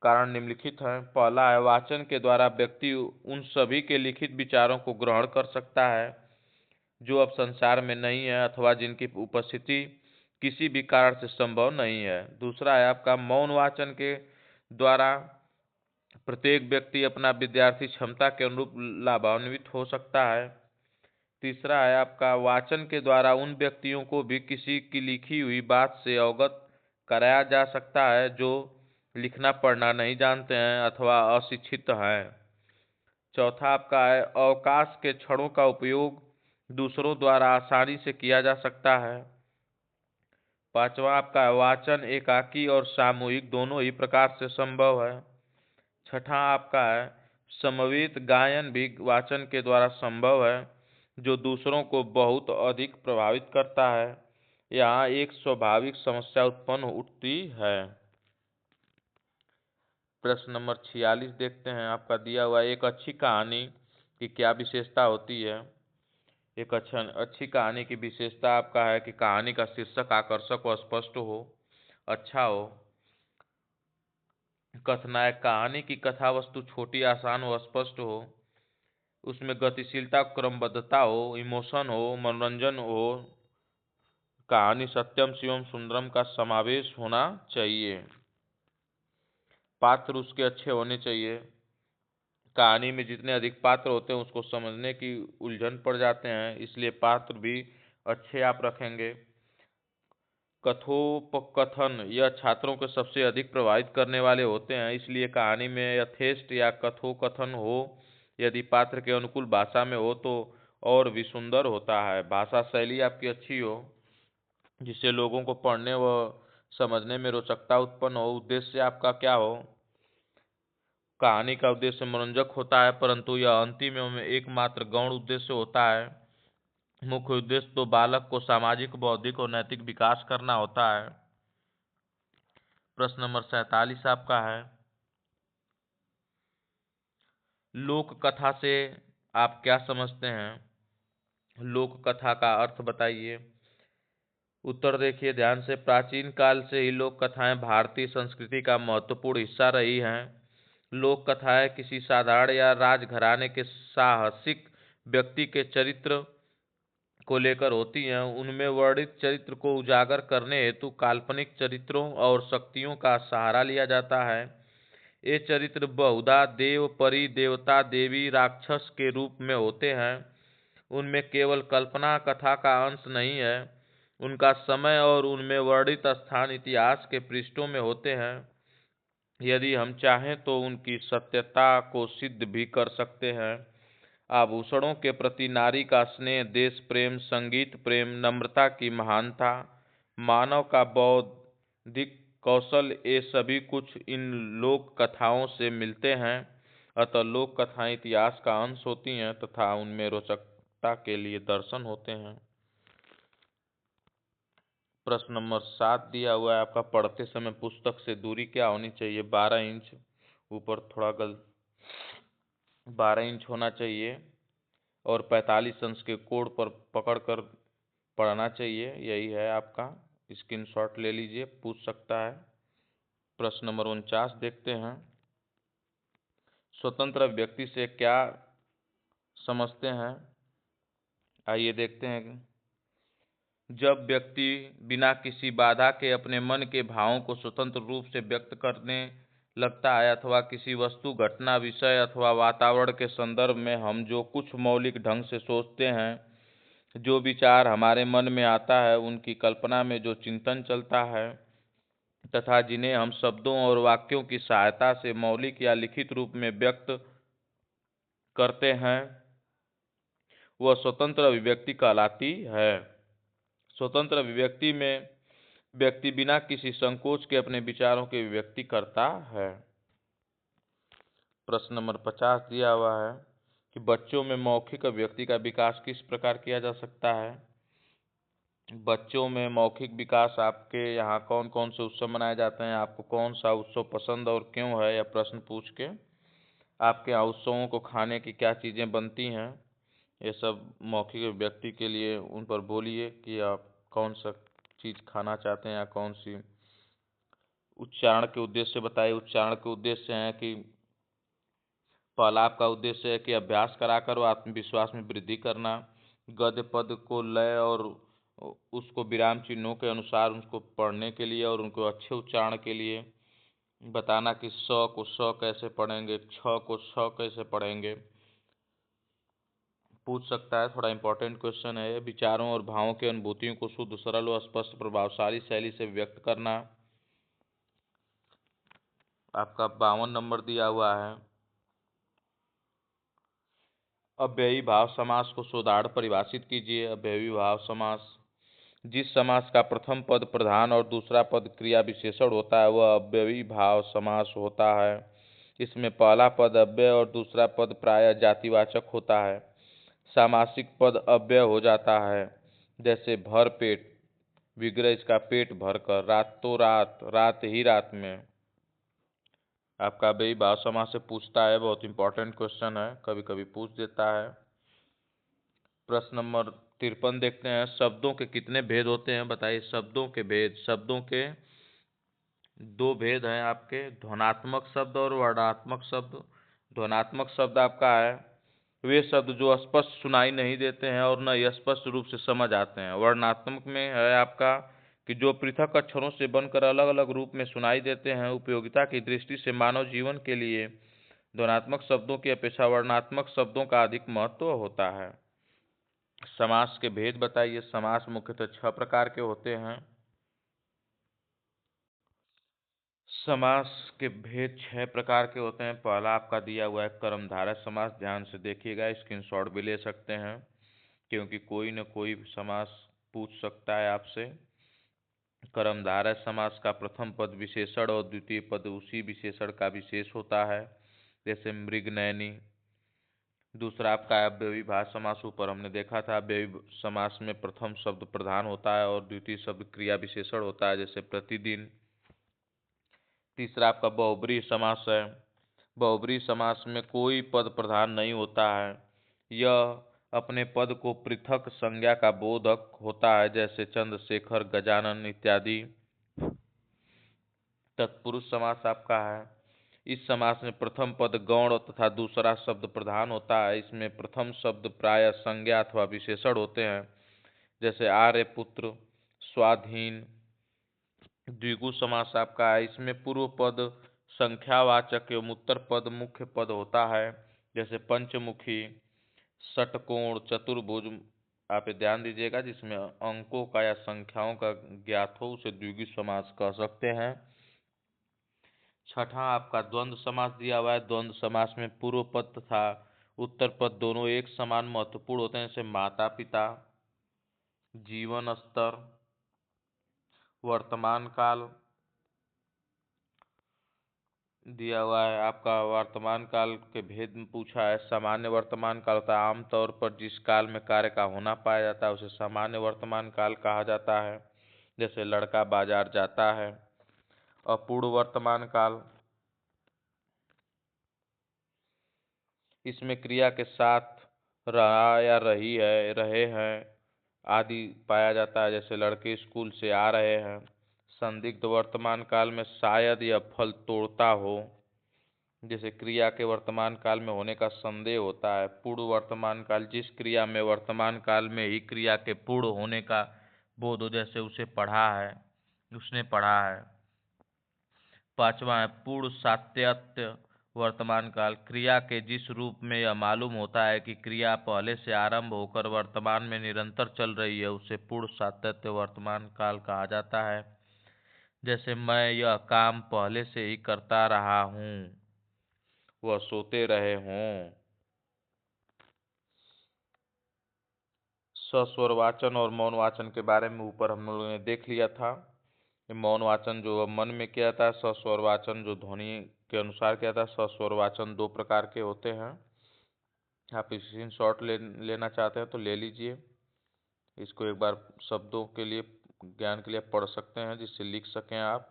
S1: कारण निम्नलिखित हैं। पहला है वाचन के द्वारा व्यक्ति उन सभी के लिखित विचारों को ग्रहण कर सकता है जो अब संसार में नहीं है अथवा जिनकी उपस्थिति किसी भी कारण से संभव नहीं है। दूसरा है आपका मौन वाचन के द्वारा प्रत्येक व्यक्ति अपना विद्यार्थी क्षमता के अनुरूप लाभान्वित हो सकता है। तीसरा है आपका वाचन के द्वारा उन व्यक्तियों को भी किसी की लिखी हुई बात से अवगत कराया जा सकता है जो लिखना पढ़ना नहीं जानते हैं अथवा अशिक्षित हैं। चौथा आपका है अवकाश के क्षणों का उपयोग दूसरों द्वारा आसानी से किया जा सकता है। पांचवा आपका वाचन एकाकी और सामूहिक दोनों ही प्रकार से संभव है। छठा आपका है समवेत गायन भी वाचन के द्वारा संभव है जो दूसरों को बहुत अधिक प्रभावित करता है। यहाँ एक स्वाभाविक समस्या उत्पन्न उठती है। प्रश्न नंबर 46 देखते हैं, आपका दिया हुआ एक अच्छी कहानी की क्या विशेषता होती है। एक अच्छी कहानी की विशेषता आपका है कि कहानी का शीर्षक आकर्षक व स्पष्ट हो, अच्छा हो। कथनायक कहानी की कथा वस्तु छोटी, आसान व स्पष्ट हो। उसमें गतिशीलता, क्रमबद्धता हो, इमोशन हो, मनोरंजन हो। कहानी सत्यम शिवम सुंदरम का समावेश होना चाहिए। पात्र उसके अच्छे होने चाहिए। कहानी में जितने अधिक पात्र होते हैं उसको समझने की उलझन पड़ जाते हैं, इसलिए पात्र भी अच्छे आप रखेंगे। कथोपकथन यह छात्रों को सबसे अधिक प्रभावित करने वाले होते हैं, इसलिए कहानी में यथेष्ट या कथोकथन हो। यदि पात्र के अनुकूल भाषा में हो तो और भी सुंदर होता है। भाषा शैली आपकी अच्छी हो जिससे लोगों को पढ़ने व समझने में रोचकता उत्पन्न हो। उद्देश्य आपका क्या हो। कहानी का उद्देश्य मनोरंजक होता है, परंतु यह अंतिम में एकमात्र गौण उद्देश्य होता है। मुख्य उद्देश्य तो बालक को सामाजिक, बौद्धिक और नैतिक विकास करना होता है। प्रश्न नंबर 47 आपका है, लोक कथा से आप क्या समझते हैं। लोक कथा का अर्थ बताइए। उत्तर देखिए ध्यान से। प्राचीन काल से ही लोक कथाएं भारतीय संस्कृति का महत्वपूर्ण हिस्सा रही हैं। लोक कथाएं किसी साधारण या राजघराने के साहसिक व्यक्ति के चरित्र को लेकर होती हैं। उनमें वर्णित चरित्र को उजागर करने हेतु काल्पनिक चरित्रों और शक्तियों का सहारा लिया जाता है। ये चरित्र बहुधा देव, परी, देवता, देवी, राक्षस के रूप में होते हैं। उनमें केवल कल्पना कथा का अंश नहीं है, उनका समय और उनमें वर्णित स्थान इतिहास के पृष्ठों में होते हैं। यदि हम चाहें तो उनकी सत्यता को सिद्ध भी कर सकते हैं। आभूषणों के प्रति नारी का स्नेह, देश प्रेम, संगीत प्रेम, नम्रता की महानता, मानव का बौद्धिक कौशल, ये सभी कुछ इन लोक कथाओं से मिलते हैं। अतः लोक कथाएं इतिहास का अंश होती हैं तथा उनमें रोचकता के लिए दर्शन होते हैं। प्रश्न नंबर 7 दिया हुआ है आपका, पढ़ते समय पुस्तक से दूरी क्या होनी चाहिए। 12 इंच, ऊपर थोड़ा 12 इंच होना चाहिए और 45 अंश के कोण पर पकड़कर पढ़ना चाहिए। यही है आपका, स्क्रीनशॉट ले लीजिए, पूछ सकता है। प्रश्न नंबर 49 देखते हैं, स्वतंत्र व्यक्ति से क्या समझते हैं। आइए देखते हैं। जब व्यक्ति बिना किसी बाधा के अपने मन के भावों को स्वतंत्र रूप से व्यक्त करने लगता है अथवा किसी वस्तु, घटना, विषय अथवा वातावरण के संदर्भ में हम जो कुछ मौलिक ढंग से सोचते हैं, जो विचार हमारे मन में आता है, उनकी कल्पना में जो चिंतन चलता है तथा जिन्हें हम शब्दों और वाक्यों की सहायता से मौलिक या लिखित रूप में व्यक्त करते हैं, वह स्वतंत्र अभिव्यक्ति कहलाती है। स्वतंत्र अभिव्यक्ति में व्यक्ति बिना किसी संकोच के अपने विचारों की अभिव्यक्ति करता है। प्रश्न नंबर 50 दिया हुआ है कि बच्चों में मौखिक अभिव्यक्ति का विकास किस प्रकार किया जा सकता है। बच्चों में मौखिक विकास आपके यहाँ कौन कौन से उत्सव मनाए जाते हैं, आपको कौन सा उत्सव पसंद और क्यों है, यह प्रश्न पूछ के आपके यहाँ उत्सवों को खाने की क्या चीज़ें बनती हैं, ये सब मौखिक अभिव्यक्ति के लिए उन पर बोलिए कि आप कौन सा चीज़ खाना चाहते हैं या कौन सी। उच्चारण के उद्देश्य बताइए। उच्चारण के उद्देश्य हैं कि पहला आपका उद्देश्य है कि अभ्यास कराकर आत्मविश्वास में वृद्धि करना, गद्य पद को लय और उसको विराम चिन्हों के अनुसार उसको पढ़ने के लिए और उनको अच्छे उच्चारण के लिए बताना कि स को स कैसे पढ़ेंगे, छ को छ कैसे पढ़ेंगे। पूछ सकता है, थोड़ा इंपॉर्टेंट क्वेश्चन है। विचारों और भावों की अनुभूतियों को शुद्ध, सरल और स्पष्ट प्रभावशाली शैली से व्यक्त करना। आपका 52 नंबर दिया हुआ है, अव्ययी भाव समास को सोदाहरण परिभाषित कीजिए। अव्ययी भाव समास, जिस समास का प्रथम पद प्रधान और दूसरा पद क्रिया विशेषण होता है वह अव्ययी भाव समास होता है। इसमें पहला पद अव्यय और दूसरा पद प्रायः जातिवाचक होता है। सामासिक पद अव्यय हो जाता है, जैसे भर पेट, विग्रह इसका पेट भरकर, रातों रात, रात ही रात में। आपका अव्ययी भाव समास से पूछता है, बहुत इंपॉर्टेंट क्वेश्चन है, कभी कभी पूछ देता है। प्रश्न नंबर 53 देखते हैं। शब्दों के कितने भेद होते हैं, बताइए। शब्दों के भेद, शब्दों के दो भेद हैं आपके, ध्वनात्मक शब्द और वर्णात्मक शब्द। ध्वनात्मक शब्द आपका है वे शब्द जो स्पष्ट सुनाई नहीं देते हैं और न स्पष्ट रूप से समझ आते हैं। वर्णात्मक में है आपका कि जो पृथक अक्षरों से बनकर अलग अलग रूप में सुनाई देते हैं। उपयोगिता की दृष्टि से मानव जीवन के लिए ध्वनात्मक शब्दों की अपेक्षा वर्णात्मक शब्दों का अधिक महत्व होता है। समास के भेद बताइए। समास मुख्यतः 6 प्रकार के होते हैं। समास के भेद 6 प्रकार के होते हैं। पहला आपका दिया हुआ है कर्मधारय समास, ध्यान से देखिएगा, स्क्रीनशॉट भी ले सकते हैं क्योंकि कोई न कोई समास पूछ सकता है आपसे। कर्मधारय समास का प्रथम पद विशेषण और द्वितीय पद उसी विशेषण का विशेष होता है, जैसे मृगनयनी। दूसरा आपका अव्ययी भाव समास, ऊपर हमने देखा था। अव्ययी समास में प्रथम शब्द प्रधान होता है और द्वितीय शब्द क्रिया विशेषण होता है, जैसे प्रतिदिन। तीसरा आपका बहुब्रीहि समास है। बहुब्रीहि समास में कोई पद प्रधान नहीं होता है, यह अपने पद को पृथक संज्ञा का बोधक होता है, जैसे चंद्रशेखर, गजानन इत्यादि। तत्पुरुष समास आपका है। इस समास में प्रथम पद गौण तथा दूसरा शब्द प्रधान होता है। इसमें प्रथम शब्द प्रायः संज्ञा अथवा विशेषण होते हैं, जैसे आर्यपुत्र, स्वाधीन। द्विगु समास आपका है। इसमें पूर्व पद संख्यावाचक एवं उत्तर पद मुख्य पद होता है, जैसे पंचमुखी, षटकोण, चतुर्भुज। आप ध्यान दीजिएगा, जिसमें अंकों का या संख्याओं का ज्ञात हो उसे द्विगु समास कह सकते हैं। छठा आपका द्वंद्व समास दिया हुआ है। द्वंद्व समास में पूर्व पद तथा उत्तर पद दोनों एक समान महत्वपूर्ण होते हैं, जैसे माता पिता, जीवन स्तर, वर्तमान काल। दिया हुआ है आपका वर्तमान काल के भेद में पूछा है। सामान्य वर्तमान काल होता है आमतौर पर जिस काल में कार्य का होना पाया जाता है उसे सामान्य वर्तमान काल कहा जाता है, जैसे लड़का बाजार जाता है। अपूर्ण वर्तमान काल, इसमें क्रिया के साथ रहा या रही है, रहे हैं आदि पाया जाता है, जैसे लड़के स्कूल से आ रहे हैं। संदिग्ध वर्तमान काल में शायद यह फल तोड़ता हो, जैसे क्रिया के वर्तमान काल में होने का संदेह होता है। पूर्ण वर्तमान काल, जिस क्रिया में वर्तमान काल में ही क्रिया के पूर्ण होने का बोध हो, जैसे उसे पढ़ा है, उसने पढ़ा है। पांचवा है पूर्ण सात्यत्य वर्तमान काल। क्रिया के जिस रूप में यह मालूम होता है कि क्रिया पहले से आरंभ होकर वर्तमान में निरंतर चल रही है, उसे पूर्ण सात्यत्य वर्तमान काल कहा जाता है। जैसे मैं यह काम पहले से ही करता रहा हूँ, वह सोते रहे हों। सस्वर वाचन और मौन वाचन के बारे में ऊपर हम लोगों ने देख लिया था। मौन वाचन जो मन में किया था, सस्वर वाचन जो ध्वनि के अनुसार किया था। सस्वर वाचन 2 प्रकार के होते हैं। आप स्क्रीन शॉट लेना चाहते हैं तो ले लीजिए। इसको एक बार शब्दों के लिए ज्ञान के लिए पढ़ सकते हैं, जिससे लिख सकें आप।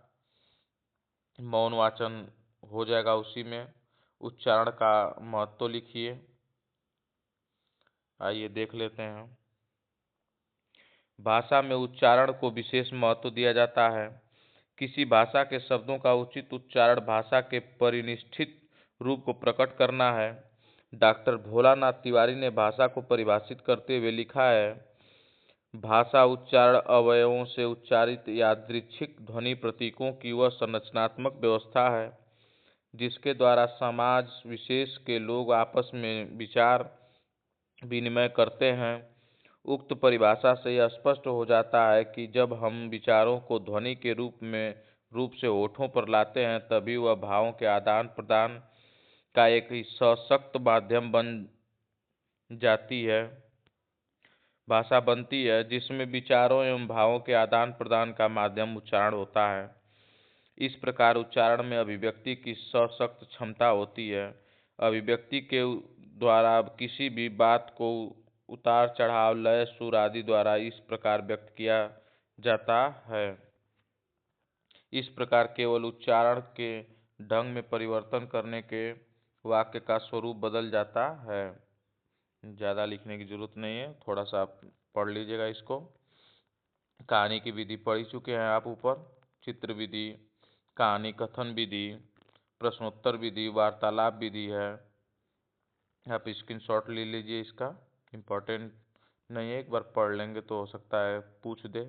S1: मौन वाचन हो जाएगा उसी में। उच्चारण का महत्व लिखिए। आइए देख लेते हैं। भाषा में उच्चारण को विशेष महत्व दिया जाता है। किसी भाषा के शब्दों का उचित उच्चारण भाषा के परिनिष्ठित रूप को प्रकट करना है। डॉक्टर भोलानाथ तिवारी ने भाषा को परिभाषित करते हुए लिखा है, भाषा उच्चारण अवयवों से उच्चारित यादृच्छिक ध्वनि प्रतीकों की वह संरचनात्मक व्यवस्था है जिसके द्वारा समाज विशेष के लोग आपस में विचार विनिमय करते हैं। उक्त परिभाषा से यह स्पष्ट हो जाता है कि जब हम विचारों को ध्वनि के रूप से होठों पर लाते हैं, तभी वह भावों के आदान प्रदान का एक सशक्त माध्यम बन जाती है। भाषा बनती है जिसमें विचारों एवं भावों के आदान प्रदान का माध्यम उच्चारण होता है। इस प्रकार उच्चारण में अभिव्यक्ति की सशक्त क्षमता होती है। अभिव्यक्ति के द्वारा किसी भी बात को उतार चढ़ाव, लय, सुर आदि द्वारा इस प्रकार व्यक्त किया जाता है। इस प्रकार केवल उच्चारण के ढंग में परिवर्तन करने के वाक्य का स्वरूप बदल जाता है। ज़्यादा लिखने की जरूरत नहीं है, थोड़ा सा आप पढ़ लीजिएगा इसको। कहानी की विधि पढ़ ही चुके हैं आप ऊपर। चित्र विधि, कहानी कथन विधि, प्रश्नोत्तर विधि, वार्तालाप विधि है। आप स्क्रीनशॉट ले लीजिए इसका, इम्पोर्टेंट नहीं है, एक बार पढ़ लेंगे तो हो सकता है पूछ दे।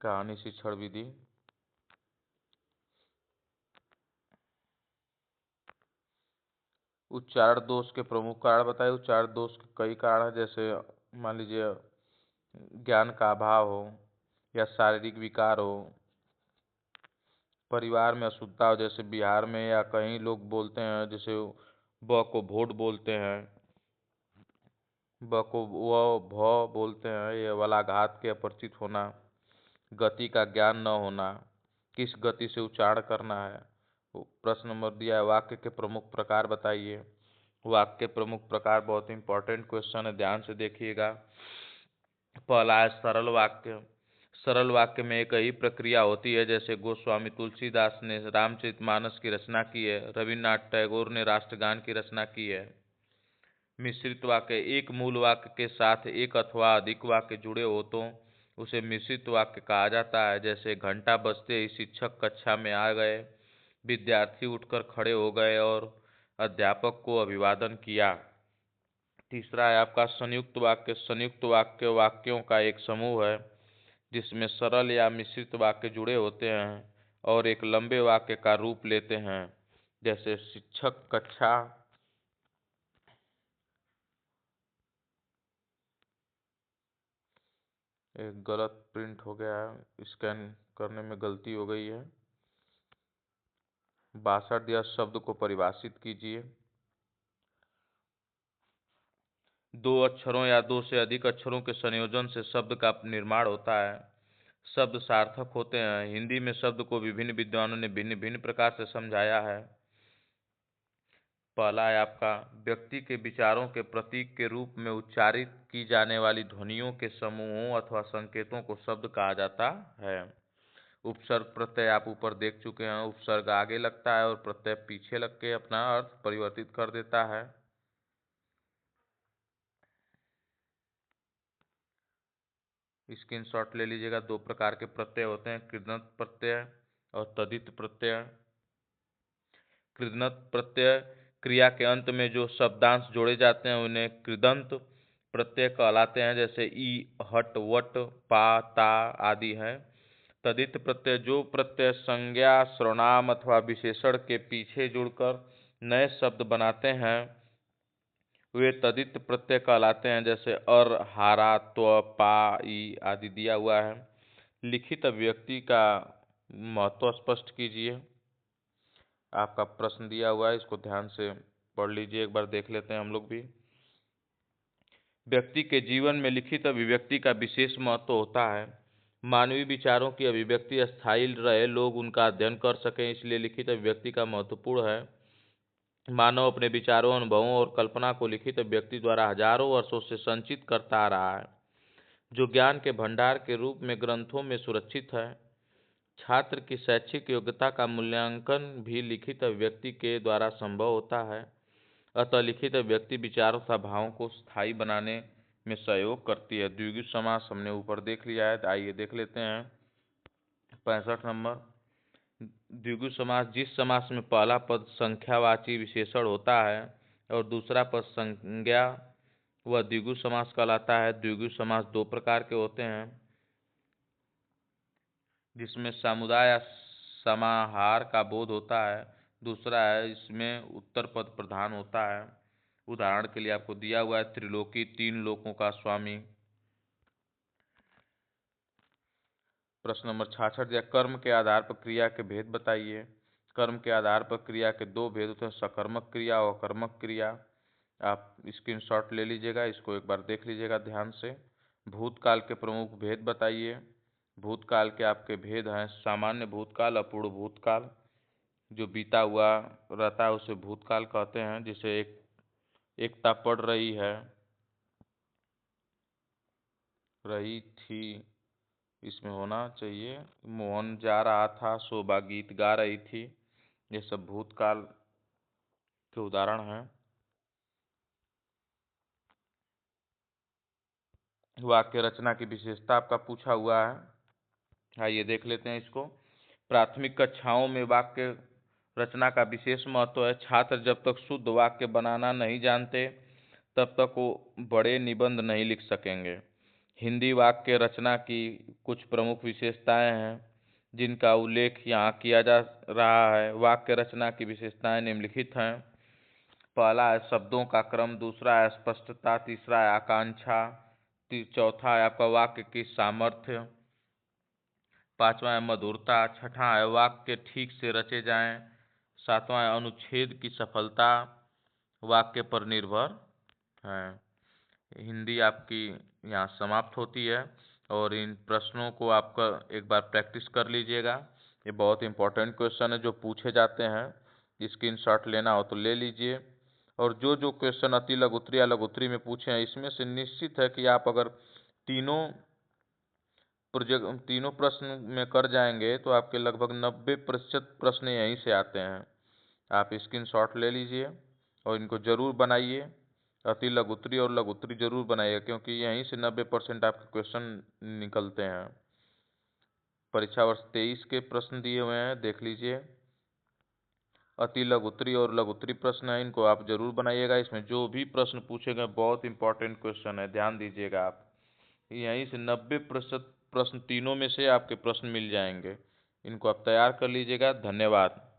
S1: कहानी शिक्षण विधि, उच्चारण दोष के प्रमुख कारण बताइए। उच्चारण दोष के कई कारण हैं, जैसे मान लीजिए ज्ञान का अभाव हो, या शारीरिक विकार हो, परिवार में अशुद्धता हो, जैसे बिहार में या कहीं लोग बोलते हैं जैसे ब को भोट बोलते हैं, ब को व भ बोलते हैं, ये वाला घात के अपरिचित होना, गति का ज्ञान न होना, किस गति से उच्चारण करना है। प्रश्न नंबर दिया है, वाक्य के प्रमुख प्रकार बताइए। वाक्य प्रमुख प्रकार बहुत इंपॉर्टेंट क्वेश्चन है, ध्यान से देखिएगा। पहला है सरल वाक्य। सरल वाक्य में एक ही प्रक्रिया होती है, जैसे गोस्वामी तुलसीदास ने रामचरितमानस की रचना की है, रविन्द्रनाथ टैगोर ने राष्ट्रगान की रचना की है। मिश्रित वाक्य, एक मूल वाक्य के साथ एक अथवा अधिक वाक्य जुड़े हो तो उसे मिश्रित वाक्य कहा जाता है। जैसे घंटा बजते ही शिक्षक कक्षा में आ गए, विद्यार्थी उठकर खड़े हो गए और अध्यापक को अभिवादन किया। तीसरा है आपका संयुक्त वाक्य। संयुक्त वाक्य वाक्यों का एक समूह है जिसमें सरल या मिश्रित वाक्य जुड़े होते हैं और एक लंबे वाक्य का रूप लेते हैं। जैसे शिक्षक कक्षा, एक गलत प्रिंट हो गया है, स्कैन करने में गलती हो गई है। 62 या शब्द को परिभाषित कीजिए। दो अक्षरों या दो से अधिक अक्षरों के संयोजन से शब्द का निर्माण होता है। शब्द सार्थक होते हैं। हिंदी में शब्द को विभिन्न विद्वानों ने भिन्न भिन्न प्रकार से समझाया है। पहला है आपका व्यक्ति के विचारों के प्रतीक के रूप में उच्चारित की जाने वाली ध्वनियों के समूहों अथवा संकेतों को शब्द कहा जाता है। उपसर्ग प्रत्यय आप ऊपर देख चुके हैं। उपसर्ग आगे लगता है और प्रत्यय पीछे लग के अपना अर्थ परिवर्तित कर देता है। स्क्रीनशॉट ले लीजिएगा। दो प्रकार के प्रत्यय होते हैं, कृदंत प्रत्यय और तदित प्रत्यय। कृदंत प्रत्यय क्रिया के अंत में जो शब्दांश जोड़े जाते हैं उन्हें कृदंत प्रत्यय कहलाते हैं, जैसे ई, हट, वट, पा, ता आदि हैं। तदित प्रत्यय जो प्रत्यय संज्ञा, सर्वनाम अथवा विशेषण के पीछे जुड़कर नए शब्द बनाते हैं वे तदित प्रत्यय कहलाते हैं, जैसे अर, हारा, त्व, पा, ई आदि दिया हुआ है। लिखित अभिव्यक्ति का महत्व स्पष्ट कीजिए। आपका प्रश्न दिया हुआ है, इसको ध्यान से पढ़ लीजिए, एक बार देख लेते हैं हम लोग भी। व्यक्ति के जीवन में लिखित अभिव्यक्ति का विशेष महत्व होता है। मानवीय विचारों की अभिव्यक्ति स्थायी रहे, लोग उनका अध्ययन कर सकें, इसलिए लिखित अभिव्यक्ति का महत्वपूर्ण है। मानव अपने विचारों, अनुभवों और कल्पना को लिखित अभिव्यक्ति द्वारा हजारों वर्षों से संचित करता आ रहा है, जो ज्ञान के भंडार के रूप में ग्रंथों में सुरक्षित है। छात्र की शैक्षिक योग्यता का मूल्यांकन भी लिखित अभिव्यक्ति के द्वारा संभव होता है। अतः लिखित अभिव्यक्ति विचारों तथा भावों को स्थायी बनाने में सहयोग करती है। द्विगु समास हमने ऊपर देख लिया है, आइए देख लेते हैं। 65 नंबर। द्विगु समास जिस समास में पहला पद संख्यावाची विशेषण होता है और दूसरा पद संज्ञा, वह द्विगु समास कहलाता है। द्विगु समास दो प्रकार के होते हैं, जिसमें समुदाय या समाहार का बोध होता है। दूसरा है इसमें उत्तर पद प्रधान होता है। उदाहरण के लिए आपको दिया हुआ है त्रिलोकी, तीन लोकों का स्वामी। प्रश्न नंबर 66 दिया, कर्म के आधार पर क्रिया के भेद बताइए। कर्म के आधार पर क्रिया के दो भेद होते हैं, सकर्मक क्रिया और अकर्मक क्रिया। आप स्क्रीनशॉट ले लीजिएगा, इसको एक बार देख लीजिएगा ध्यान से। भूतकाल के प्रमुख भेद बताइए। भूतकाल के आपके भेद हैं सामान्य भूतकाल, अपूर्ण भूतकाल। जो बीता हुआ रहता है उसे भूतकाल कहते हैं, जिसे एकता पड़ रही है। रही थी, इसमें होना चाहिए। मोहन जा रहा था, शोभा गीत गा रही थी। ये सब भूतकाल के उदाहरण हैं। वाक्य रचना की विशेषता आपका पूछा हुआ है, आइए देख लेते हैं इसको। प्राथमिक कक्षाओं में वाक्य रचना का विशेष महत्व है। छात्र जब तक शुद्ध वाक्य बनाना नहीं जानते तब तक वो बड़े निबंध नहीं लिख सकेंगे। हिंदी वाक्य रचना की कुछ प्रमुख विशेषताएं हैं जिनका उल्लेख यहाँ किया जा रहा है। वाक्य रचना की विशेषताएं निम्नलिखित हैं। पहला है शब्दों का क्रम, दूसरा है स्पष्टता, तीसरा है आकांक्षा, चौथा है आपका वाक्य की सामर्थ्य, पांचवा है मधुरता, छठा है वाक्य ठीक से रचे जाएं, सातवां है अनुच्छेद की सफलता वाक्य पर निर्भर है। हिंदी आपकी यहाँ समाप्त होती है और इन प्रश्नों को आपका एक बार प्रैक्टिस कर लीजिएगा। ये बहुत इंपॉर्टेंट क्वेश्चन है जो पूछे जाते हैं। स्क्रीनशॉट लेना हो तो ले लीजिए। और जो जो क्वेश्चन अति लघुत्तरी या लघुत्तरी में पूछे हैं इसमें से निश्चित है कि आप अगर तीनों प्रश्न में कर जाएंगे तो आपके लगभग 90% प्रश्न यहीं से आते हैं। आप स्क्रीनशॉट ले लीजिए और इनको जरूर बनाइए। अति लघुत्तरी और लघुत्तरी जरूर बनाइए क्योंकि यहीं से 90% आपके क्वेश्चन निकलते हैं। परीक्षा वर्ष 23 के प्रश्न दिए हुए हैं, देख लीजिए। अति लघुत्तरी और लघुत्तरी प्रश्न है, इनको आप जरूर बनाइएगा। इसमें जो भी प्रश्न पूछे गए बहुत इंपॉर्टेंट क्वेश्चन है, ध्यान दीजिएगा आप। यहीं से 90% प्रश्न तीनों में से आपके प्रश्न मिल जाएंगे। इनको आप तैयार कर लीजिएगा। धन्यवाद।